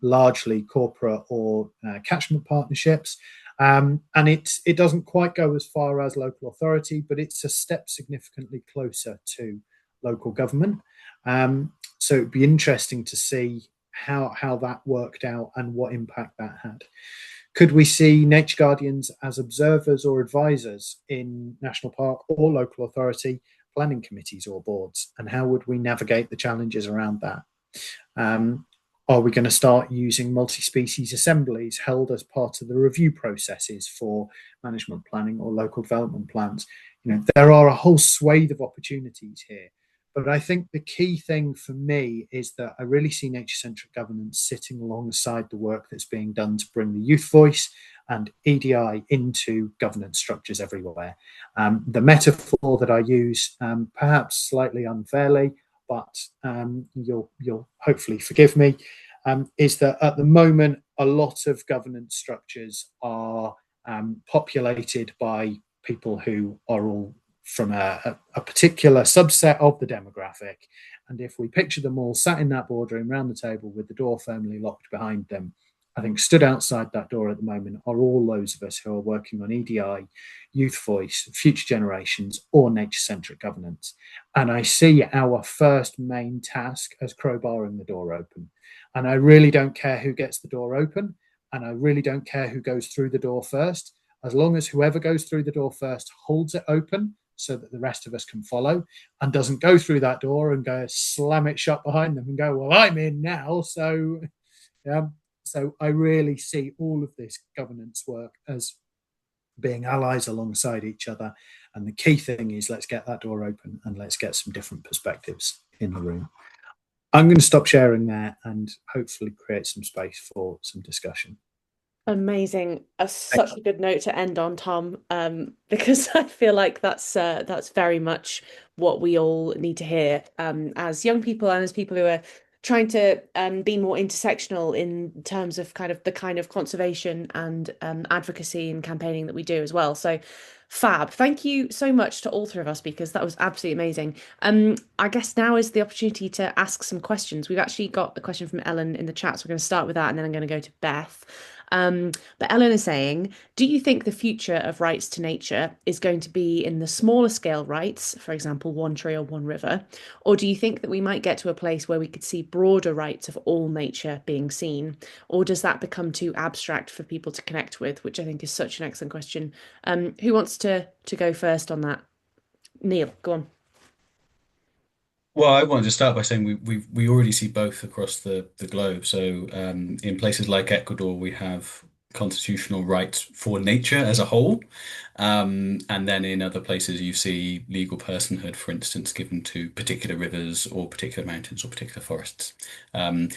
largely corporate or catchment partnerships. And it doesn't quite go as far as local authority, but it's a step significantly closer to local government. So it'd be interesting to see how that worked out and what impact that had. Could we see nature guardians as observers or advisors in national park or local authority planning committees or boards? And how would we navigate the challenges around that? Are we going to start using multi-species assemblies held as part of the review processes for management planning or local development plans? There are a whole swathe of opportunities here. But I think the key thing for me is that I really see nature-centric governance sitting alongside the work that's being done to bring the youth voice and EDI into governance structures everywhere. The metaphor that I use, perhaps slightly unfairly, but you'll hopefully forgive me, is that at the moment, a lot of governance structures are populated by people who are all from a particular subset of the demographic. And if we picture them all sat in that boardroom round the table with the door firmly locked behind them, I think stood outside that door at the moment are all those of us who are working on EDI, youth voice, future generations, or nature-centric governance. And I see our first main task as crowbarring the door open. And I really don't care who gets the door open, and I really don't care who goes through the door first, as long as whoever goes through the door first holds it open so that the rest of us can follow, and doesn't go through that door and go slam it shut behind them and go, well, I'm in now. So I really see all of this governance work as being allies alongside each other. And the key thing is, let's get that door open and let's get some different perspectives in the room. I'm going to stop sharing there and hopefully create some space for some discussion. Amazing. Such a good note to end on, Tom, because I feel like that's very much what we all need to hear as young people and as people who are trying to be more intersectional in terms of the kind of conservation and advocacy and campaigning that we do as well. So fab. Thank you so much to all three of our speakers. That was absolutely amazing. I guess now is the opportunity to ask some questions. We've actually got a question from Ellen in the chat, so we're going to start with that and then I'm going to go to Beth. But Ellen is saying, do you think the future of rights to nature is going to be in the smaller scale rights, for example, one tree or one river? Or do you think that we might get to a place where we could see broader rights of all nature being seen? Or does that become too abstract for people to connect with, which I think is such an excellent question. Who wants to go first on that? Neil, go on. Well, I wanted to start by saying we already see both across the globe. So in places like Ecuador, we have constitutional rights for nature as a whole. And then in other places, you see legal personhood, for instance, given to particular rivers or particular mountains or particular forests.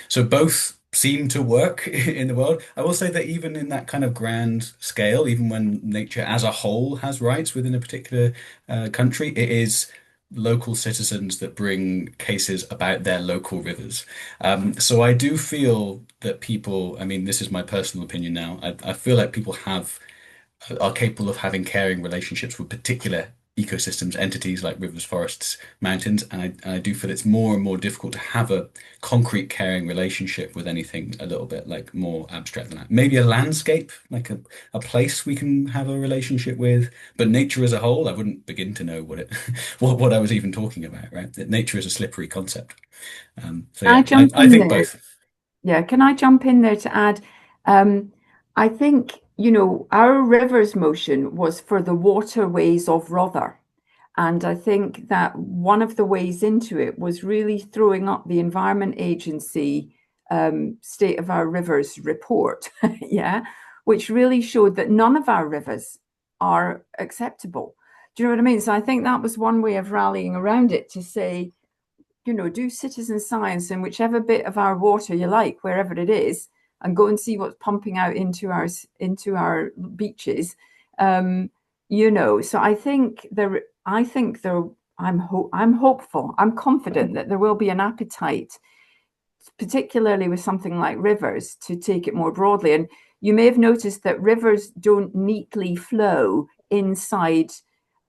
So both seem to work in the world. I will say that even in that kind of grand scale, even when nature as a whole has rights within a particular country, it is local citizens that bring cases about their local rivers. So I do feel that people, I mean, this is my personal opinion now, I feel like people are capable of having caring relationships with particular ecosystems, entities like rivers, forests, mountains, and I do feel it's more and more difficult to have a concrete caring relationship with anything a little bit like more abstract than that. Maybe a landscape, like a place we can have a relationship with, but nature as a whole, I wouldn't begin to know what I was even talking about, right? That nature is a slippery concept. So yeah, I think both. Yeah, can I jump in there to add? I think, our rivers motion was for the waterways of Rother. And I think that one of the ways into it was really throwing up the Environment Agency State of Our Rivers report, which really showed that none of our rivers are acceptable. Do you know what I mean? So I think that was one way of rallying around it to say, do citizen science in whichever bit of our water you like, wherever it is, and go and see what's pumping out into our beaches. So I think I'm hopeful. I'm confident that there will be an appetite, particularly with something like rivers, to take it more broadly. And you may have noticed that rivers don't neatly flow inside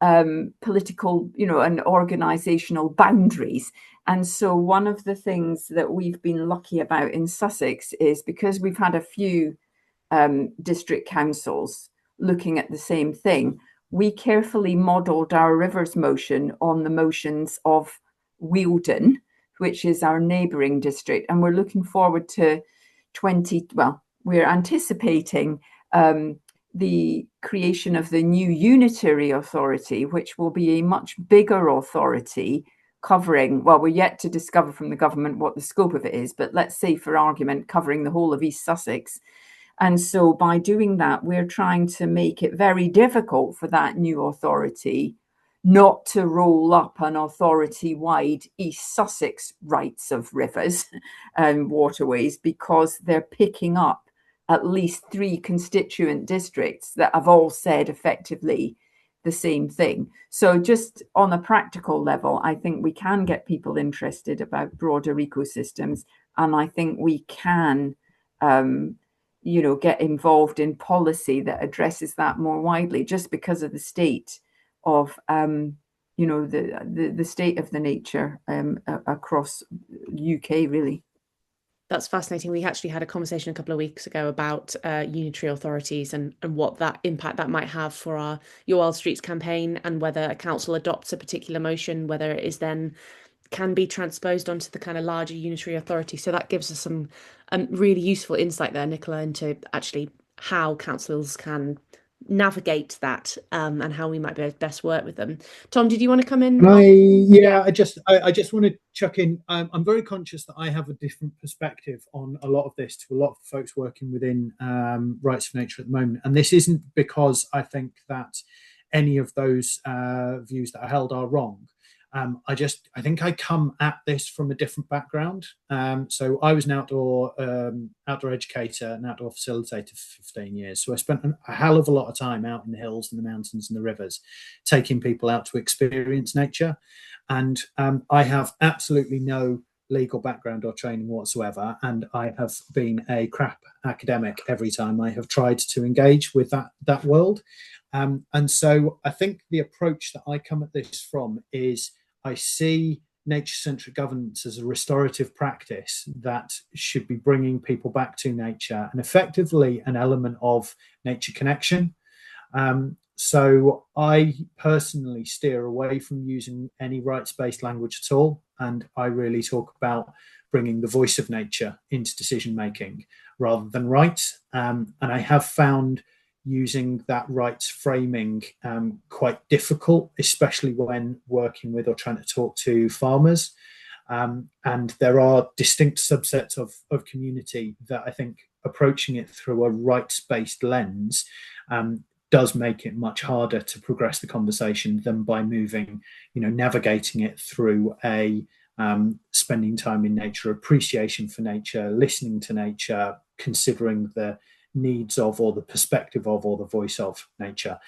political, and organisational boundaries. And so one of the things that we've been lucky about in Sussex is, because we've had a few district councils looking at the same thing, we carefully modelled our rivers motion on the motions of Wealdon, which is our neighbouring district. And we're looking forward to we're anticipating the creation of the new unitary authority, which will be a much bigger authority covering, well, we're yet to discover from the government what the scope of it is, but let's say for argument, covering the whole of East Sussex. And so by doing that, we're trying to make it very difficult for that new authority not to roll up an authority-wide East Sussex rights of rivers and waterways, because they're picking up at least 3 constituent districts that have all said effectively the same thing. So just on a practical level, I think we can get people interested about broader ecosystems, and I think we can get involved in policy that addresses that more widely, just because of the state of the state of the nature across UK, really. That's fascinating. We actually had a conversation a couple of weeks ago about unitary authorities and what that impact that might have for our Your Wild Streets campaign, and whether a council adopts a particular motion, whether it is then can be transposed onto the kind of larger unitary authority. So that gives us some really useful insight there, Nicola, into actually how councils can navigate that and how we might be able to best work with them. Tom, did you want to come in? I just want to chuck in. I'm very conscious that I have a different perspective on a lot of this to a lot of folks working within rights of nature at the moment, and this isn't because I think that any of those views that are held are wrong. I think I come at this from a different background. So I was an outdoor educator and outdoor facilitator for 15 years. So I spent a hell of a lot of time out in the hills and the mountains and the rivers, taking people out to experience nature. And I have absolutely no legal background or training whatsoever. And I have been a crap academic every time I have tried to engage with that world. And so I think the approach that I come at this from is, I see nature-centric governance as a restorative practice that should be bringing people back to nature and effectively an element of nature connection. So I personally steer away from using any rights-based language at all, and I really talk about bringing the voice of nature into decision-making rather than rights. And I have found using that rights framing quite difficult, especially when working with or trying to talk to farmers. And there are distinct subsets of community that I think approaching it through a rights-based lens does make it much harder to progress the conversation than by moving, navigating it through a spending time in nature, appreciation for nature, listening to nature, considering the needs of, or the perspective of, or the voice of nature.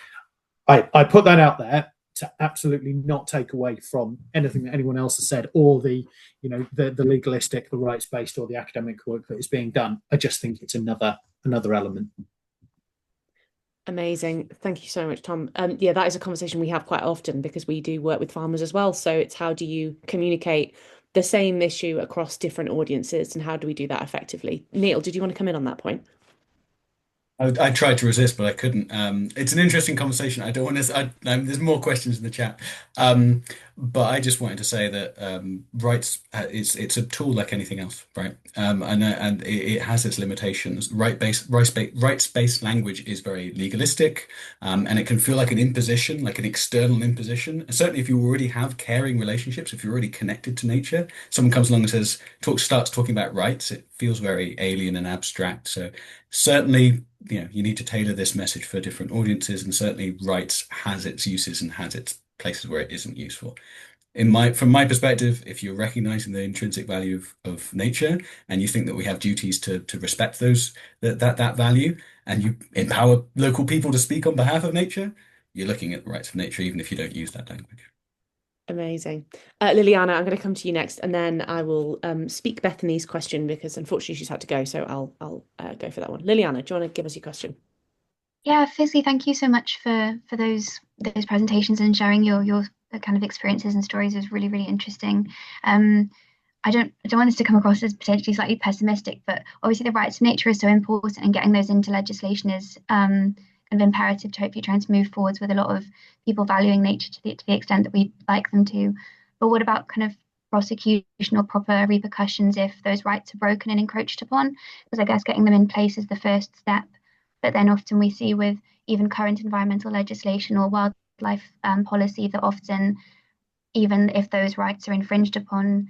I put that out there to absolutely not take away from anything that anyone else has said, or the legalistic, the rights-based, or the academic work that is being done. I just think it's another element. Amazing. Thank you so much, Tom. Yeah, that is a conversation we have quite often because we do work with farmers as well. So it's, how do you communicate the same issue across different audiences, and how do we do that effectively? Neil, did you want to come in on that point? I tried to resist, but I couldn't. It's an interesting conversation. I don't want to. There's more questions in the chat, but I just wanted to say that rights it's a tool like anything else, right? And it has its limitations. Rights-based language is very legalistic, and it can feel like an imposition, like an external imposition. And certainly, if you already have caring relationships, if you're already connected to nature, someone comes along and starts talking about rights, it feels very alien and abstract. So certainly, you need to tailor this message for different audiences, and certainly rights has its uses and has its places where it isn't useful. From my perspective, if you're recognizing the intrinsic value of nature, and you think that we have duties to respect that value, and you empower local people to speak on behalf of nature, you're looking at the rights of nature, even if you don't use that language. Amazing. Liliana, I'm going to come to you next, and then I will speak Bethany's question because unfortunately she's had to go, so I'll go for that one. Liliana, do you want to give us your question? Yeah, firstly, thank you so much for those presentations and sharing your kind of experiences and stories. Is really, really interesting. I don't want us to come across as potentially slightly pessimistic, but obviously the rights of nature is so important, and getting those into legislation is kind of imperative to hopefully trying to move forwards with a lot of people valuing nature to the extent that we'd like them to. But what about kind of prosecution or proper repercussions if those rights are broken and encroached upon? Because I guess getting them in place is the first step. But then often we see with even current environmental legislation or wildlife policy that often, even if those rights are infringed upon,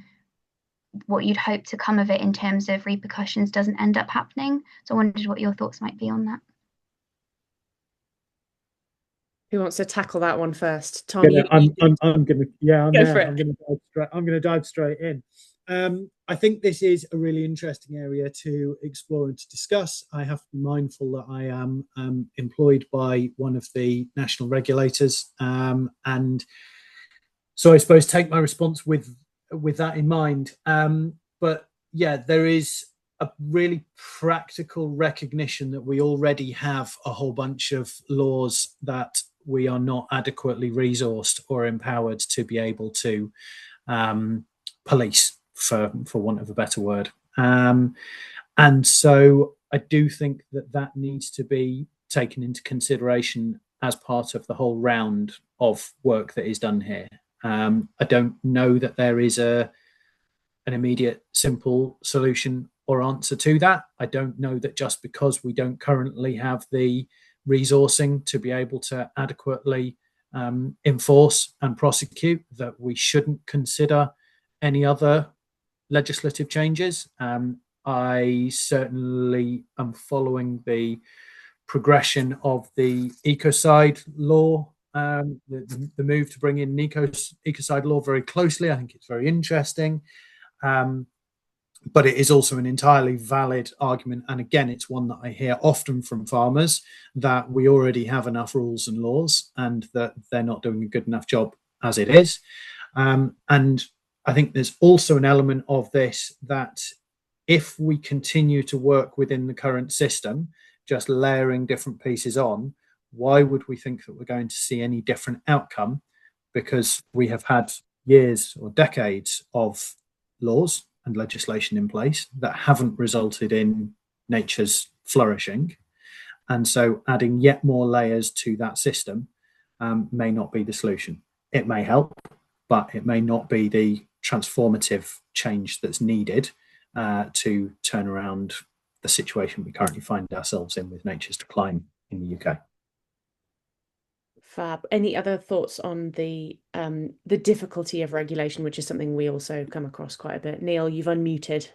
what you'd hope to come of it in terms of repercussions doesn't end up happening. So I wondered what your thoughts might be on that. Who wants to tackle that one first? Tom, I'm gonna, yeah, I'm go there. for it. I'm gonna dive straight in. I think this is a really interesting area to explore and to discuss. I have to be mindful that I am employed by one of the national regulators, and so I suppose take my response with that in mind. But yeah, there is a really practical recognition that we already have a whole bunch of laws that we are not adequately resourced or empowered to be able to police, for want of a better word. And so I do think that needs to be taken into consideration as part of the whole round of work that is done here. I don't know that there is an immediate, simple solution or answer to that. I don't know that just because we don't currently have the resourcing to be able to adequately enforce and prosecute, that we shouldn't consider any other legislative changes. I certainly am following the progression of the ecocide law, the move to bring in ecocide law very closely. I think it's very interesting. But it is also an entirely valid argument. And again, it's one that I hear often from farmers, that we already have enough rules and laws and that they're not doing a good enough job as it is. And I think there's also an element of this that if we continue to work within the current system, just layering different pieces on, why would we think that we're going to see any different outcome? Because we have had years or decades of laws and legislation in place that haven't resulted in nature's flourishing. And so adding yet more layers to that system may not be the solution. It may help, but it may not be the transformative change that's needed to turn around the situation we currently find ourselves in with nature's decline in the UK. Fab. Any other thoughts on the difficulty of regulation, which is something we also come across quite a bit? Neil, you've unmuted.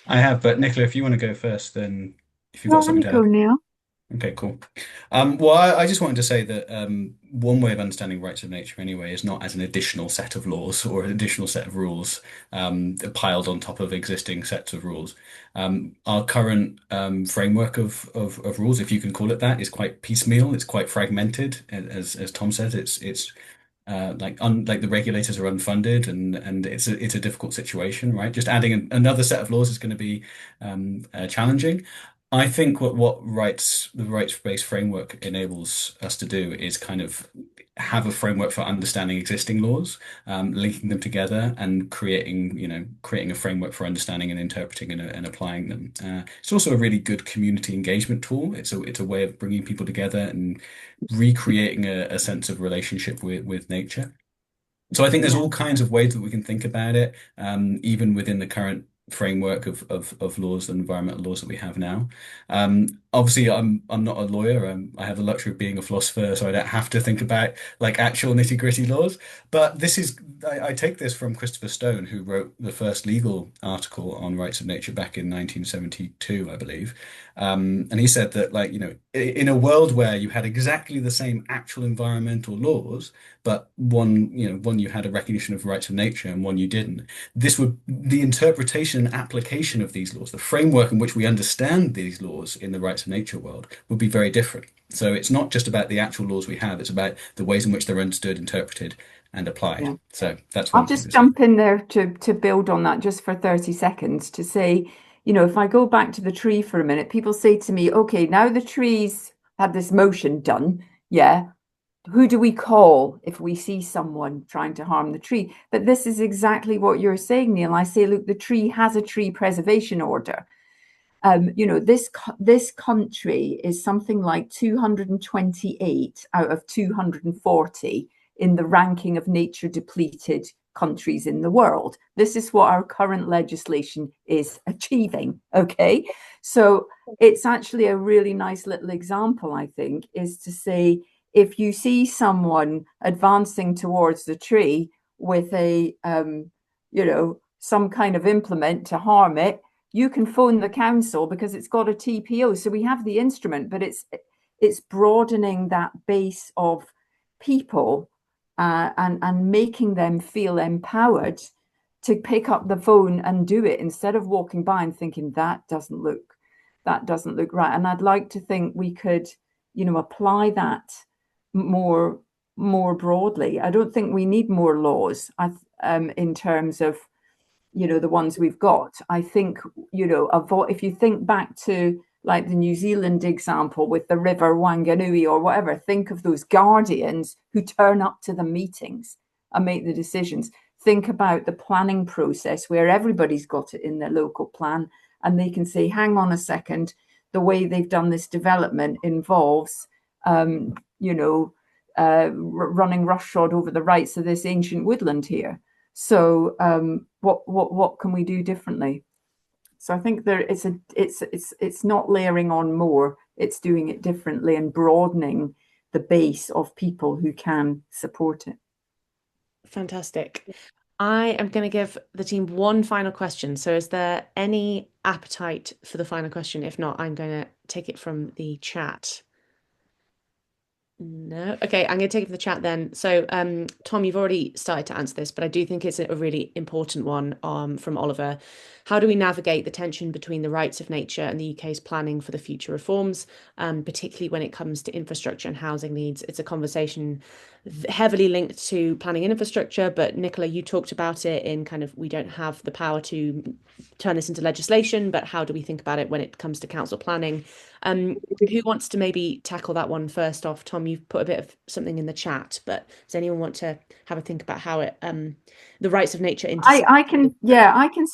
I have, but Nicola, if you want to go first, then if you've got something to add. Go, Neil. Okay, cool. Well, I just wanted to say that one way of understanding rights of nature anyway is not as an additional set of laws or an additional set of rules piled on top of existing sets of rules. Our current framework of rules, if you can call it that, is quite piecemeal. It's quite fragmented, as Tom said. It's like the regulators are unfunded, and it's a difficult situation, right? Just adding another set of laws is going to be challenging. I think what the rights-based framework enables us to do is kind of have a framework for understanding existing laws, linking them together and creating a framework for understanding and interpreting and applying them. It's also a really good community engagement tool. It's a way of bringing people together and recreating a sense of relationship with nature. So I think there's all kinds of ways that we can think about it, even within the current framework of laws and environmental laws that we have now. Obviously, I'm not a lawyer. I have the luxury of being a philosopher, so I don't have to think about like actual nitty-gritty laws. But I take this from Christopher Stone, who wrote the first legal article on rights of nature back in 1972, I believe. And he said that, like, in a world where you had exactly the same actual environmental laws, but one you had a recognition of rights of nature and one you didn't, the interpretation interpretation and application of these laws, the framework in which we understand these laws in the rights of nature world, would be very different. So it's not just about the actual laws we have, it's about the ways in which they're understood, interpreted, and applied. Yeah. So that's I'll one thing just to say. jump in there to build on that just for 30 seconds to say, you know, if I go back to the tree for a minute, people say to me, okay, now the tree's had this motion done, yeah, who do we call if we see someone trying to harm the tree? But this is exactly what you're saying, Neil. I say, look, the tree has a tree preservation order. You know, this country is something like 228 out of 240 in the ranking of nature depleted countries in the world. This is what our current legislation is achieving. Okay, so it's actually a really nice little example, I think, is to say, if you see someone advancing towards the tree with a you know, some kind of implement to harm it, you can phone the council because it's got a TPO. So we have the instrument, but it's broadening that base of people and making them feel empowered to pick up the phone and do it instead of walking by and thinking that doesn't look right. And I'd like to think we could, you know, apply that more broadly. I don't think we need more laws in terms of, you know, the ones we've got. I think, you know, if you think back to like the New Zealand example with the River Wanganui or whatever, think of those guardians who turn up to the meetings and make the decisions. Think about the planning process where everybody's got it in their local plan and they can say, hang on a second, the way they've done this development involves, you know, running roughshod over the rights of this ancient woodland here. So what can we do differently? So I think it's not layering on more, it's doing it differently and broadening the base of people who can support it. Fantastic. I am going to give the team one final question. So is there any appetite for the final question? If not, I'm going to take it from the chat. No. Okay, I'm going to take it from the chat then. So, Tom, you've already started to answer this, but I do think it's a really important one from Oliver. How do we navigate the tension between the rights of nature and the UK's planning for the future reforms, particularly when it comes to infrastructure and housing needs? It's a conversation heavily linked to planning and infrastructure, but Nicola, you talked about it in kind of, we don't have the power to turn this into legislation, but how do we think about it when it comes to council planning? Who wants to maybe tackle that one first off? Tom, you've put a bit of something in the chat, but does anyone want to have a think about how it the rights of nature intersect? I can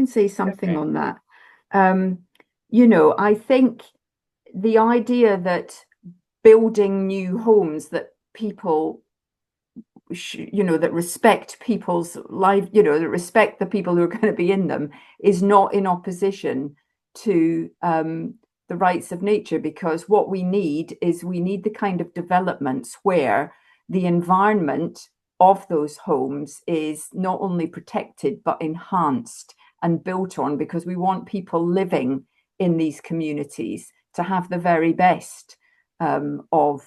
say something on that. You know, I think the idea that building new homes that people you know, that respect people's life, you know, that respect the people who are going to be in them is not in opposition to the rights of nature, because what we need is the kind of developments where the environment of those homes is not only protected but enhanced and built on, because we want people living in these communities to have the very best of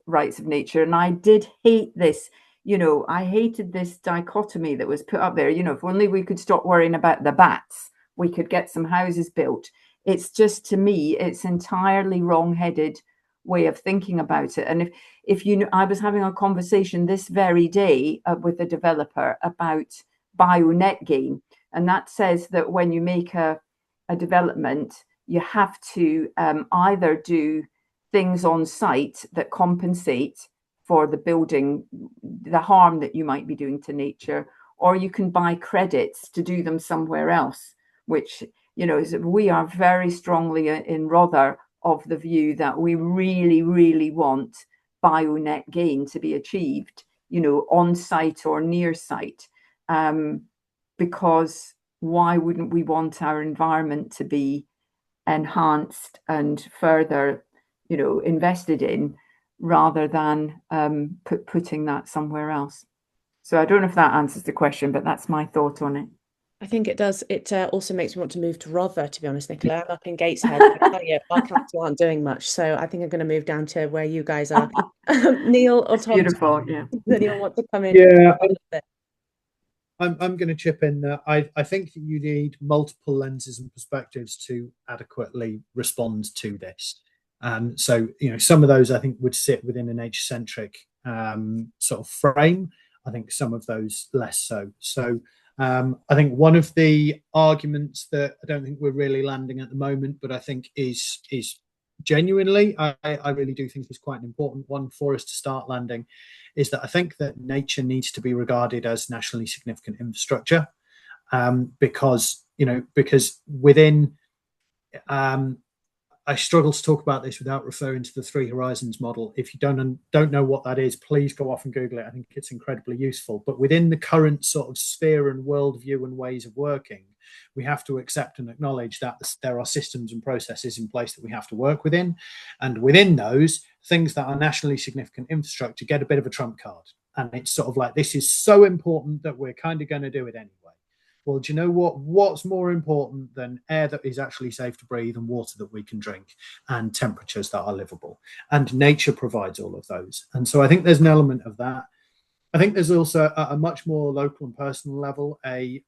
rights of nature. And I did hate this, you know, I hated this dichotomy that was put up there. You know, if only we could stop worrying about the bats, we could get some houses built. It's just, to me, it's entirely wrong-headed way of thinking about it. And if you know, I was having a conversation this very day with a developer about bionet gain, and that says that when you make a development, you have to either do things on site that compensate for the building, the harm that you might be doing to nature, or you can buy credits to do them somewhere else, which, you know, we are very strongly in Rother of the view that we really, really want bionet gain to be achieved, you know, on site or near site, because why wouldn't we want our environment to be enhanced and further, you know, invested in, rather than putting that somewhere else? So I don't know if that answers the question, but that's my thought on it. I think it does. It also makes me want to move to Rother, to be honest, Nicola. I'm up in Gateshead. I tell you, our council aren't doing much, so I think I'm going to move down to where you guys are. Neil or Tom, Beautiful, yeah. does anyone want to come in? Yeah, I'm going to chip in that I think that you need multiple lenses and perspectives to adequately respond to this. So, some of those I think would sit within a nature-centric sort of frame. I think some of those less so. So, I think one of the arguments that I don't think we're really landing at the moment, but I think is genuinely, I really do think is quite an important one for us to start landing, is that I think that nature needs to be regarded as nationally significant infrastructure, because within I struggle to talk about this without referring to the Three Horizons model. If you don't know what that is, please go off and Google it. I think it's incredibly useful. But within the current sort of sphere and worldview and ways of working, we have to accept and acknowledge that there are systems and processes in place that we have to work within. And within those, things that are nationally significant infrastructure get a bit of a trump card. And it's sort of like, this is so important that we're kind of going to do it anyway. Well, do you know what? What's more important than air that is actually safe to breathe and water that we can drink and temperatures that are livable? And nature provides all of those. And so I think there's an element of that. I think there's also a much more local and personal level, a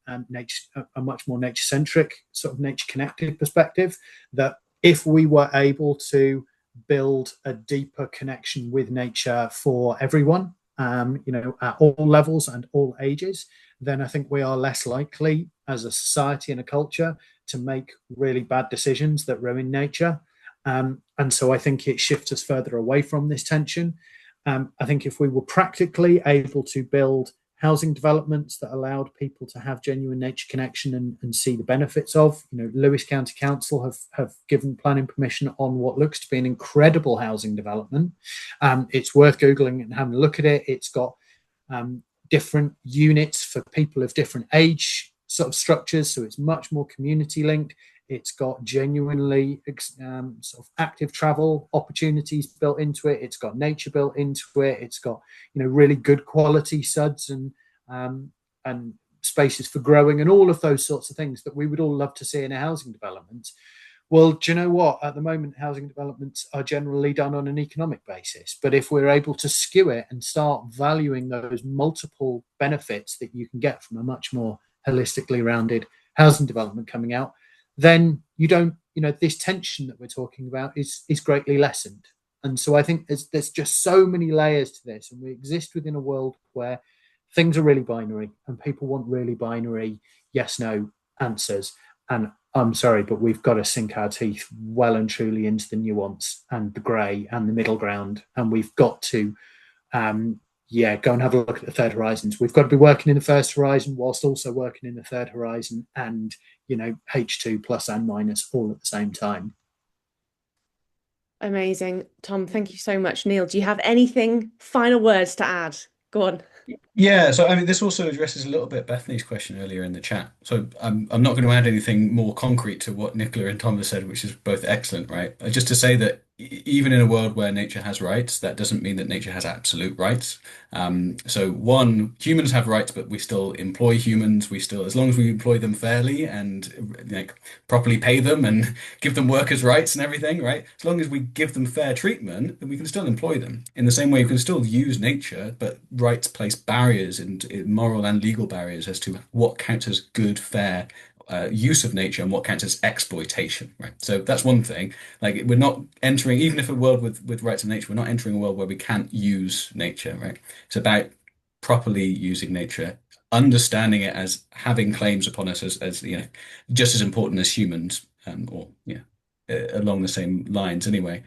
much more nature-centric, sort of nature-connected perspective, that if we were able to build a deeper connection with nature for everyone, at all levels and all ages, then I think we are less likely as a society and a culture to make really bad decisions that ruin nature. And so I think it shifts us further away from this tension. I think if we were practically able to build housing developments that allowed people to have genuine nature connection and see the benefits of, Lewis County Council have given planning permission on what looks to be an incredible housing development. It's worth Googling and having a look at it. It's got different units for people of different age sort of structures, so it's much more community linked. It's got genuinely sort of active travel opportunities built into it. It's got nature built into it. It's got really good quality suds and spaces for growing and all of those sorts of things that we would all love to see in a housing development. Well, do you know what? At the moment, housing developments are generally done on an economic basis. But if we're able to skew it and start valuing those multiple benefits that you can get from a much more holistically rounded housing development coming out, then this tension that we're talking about is greatly lessened. And so I think there's just so many layers to this, and we exist within a world where things are really binary and people want really binary yes, no answers. And I'm sorry, but we've got to sink our teeth well and truly into the nuance and the grey and the middle ground. And we've got to, go and have a look at the third horizons. We've got to be working in the first horizon whilst also working in the third horizon and, H2 plus and minus all at the same time. Amazing. Tom, thank you so much. Neil, do you have anything, final words to add? Go on. Yeah, so I mean, this also addresses a little bit Bethany's question earlier in the chat. So I'm not going to add anything more concrete to what Nicola and Tom have said, which is both excellent, right? Just to say that even in a world where nature has rights, that doesn't mean that nature has absolute rights. So one, humans have rights, but we still employ humans. We still, as long as we employ them fairly and properly pay them and give them workers' rights and everything, right? As long as we give them fair treatment, then we can still employ them. In the same way, you can still use nature, but rights place barriers and moral and legal barriers as to what counts as good, fair use of nature and what counts as exploitation, right? So that's one thing. Like, we're not entering, even if a world with rights of nature, we're not entering a world where we can't use nature, right? It's about properly using nature, understanding it as having claims upon us as just as important as humans, along the same lines anyway.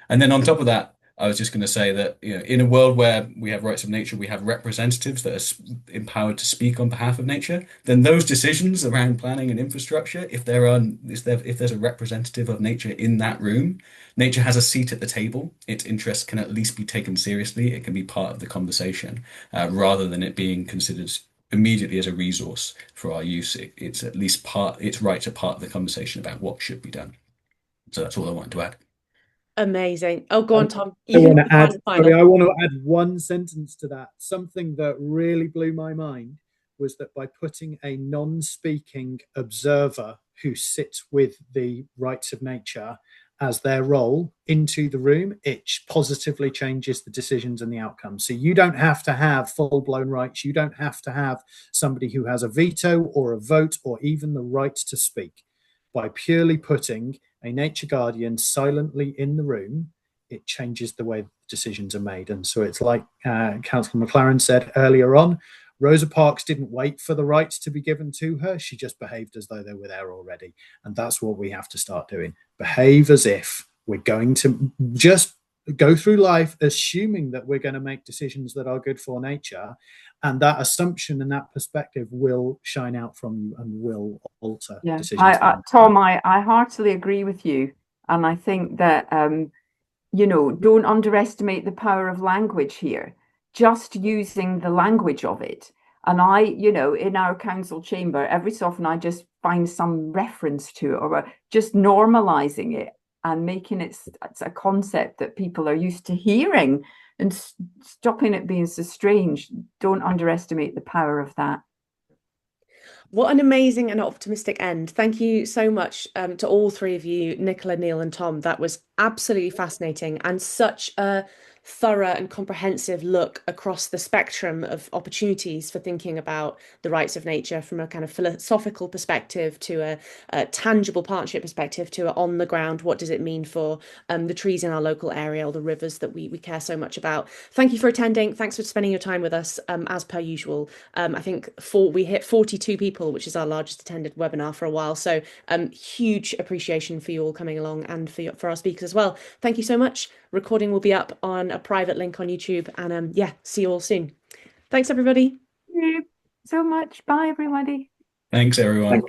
And then on top of that, I was just going to say that in a world where we have rights of nature, we have representatives that are empowered to speak on behalf of nature. Then those decisions around planning and infrastructure, if there's a representative of nature in that room, nature has a seat at the table. Its interests can at least be taken seriously. It can be part of the conversation, rather than it being considered immediately as a resource for our use. It's at least its right to part of the conversation about what should be done. So that's all I wanted to add. Amazing. Oh, go on, Tom. I want to add one sentence to that. Something that really blew my mind was that by putting a non-speaking observer who sits with the rights of nature as their role into the room, it positively changes the decisions and the outcomes. So you don't have to have full-blown rights. You don't have to have somebody who has a veto or a vote or even the right to speak. By purely putting a nature guardian silently in the room, it changes the way decisions are made. And so it's like Councillor McLaren said earlier on, Rosa Parks didn't wait for the rights to be given to her. She just behaved as though they were there already. And that's what we have to start doing. Behave as if we're going to just go through life assuming that we're going to make decisions that are good for nature. And that assumption and that perspective will shine out from you and will alter decisions. Tom, I heartily agree with you. And I think that, you know, don't underestimate the power of language here. Just using the language of it. And I, you know, in our council chamber, every so often I just find some reference to it, or just normalizing it and making it a concept that people are used to hearing and stopping it being so strange. Don't underestimate the power of that. What an amazing and optimistic end. Thank you so much to all three of you, Nicola, Neil and Tom. That was absolutely fascinating and such a thorough and comprehensive look across the spectrum of opportunities for thinking about the rights of nature, from a kind of philosophical perspective to a tangible partnership perspective to on the ground, what does it mean for the trees in our local area or the rivers that we care so much about. Thank you for attending. Thanks for spending your time with us as per usual. I think we hit 42 people, which is our largest attended webinar for a while. So huge appreciation for you all coming along and for our speakers as well. Thank you so much. Recording will be up on a private link on YouTube, and yeah, see you all soon. Thanks everybody. Thank you so much. Bye everybody. Thanks everyone.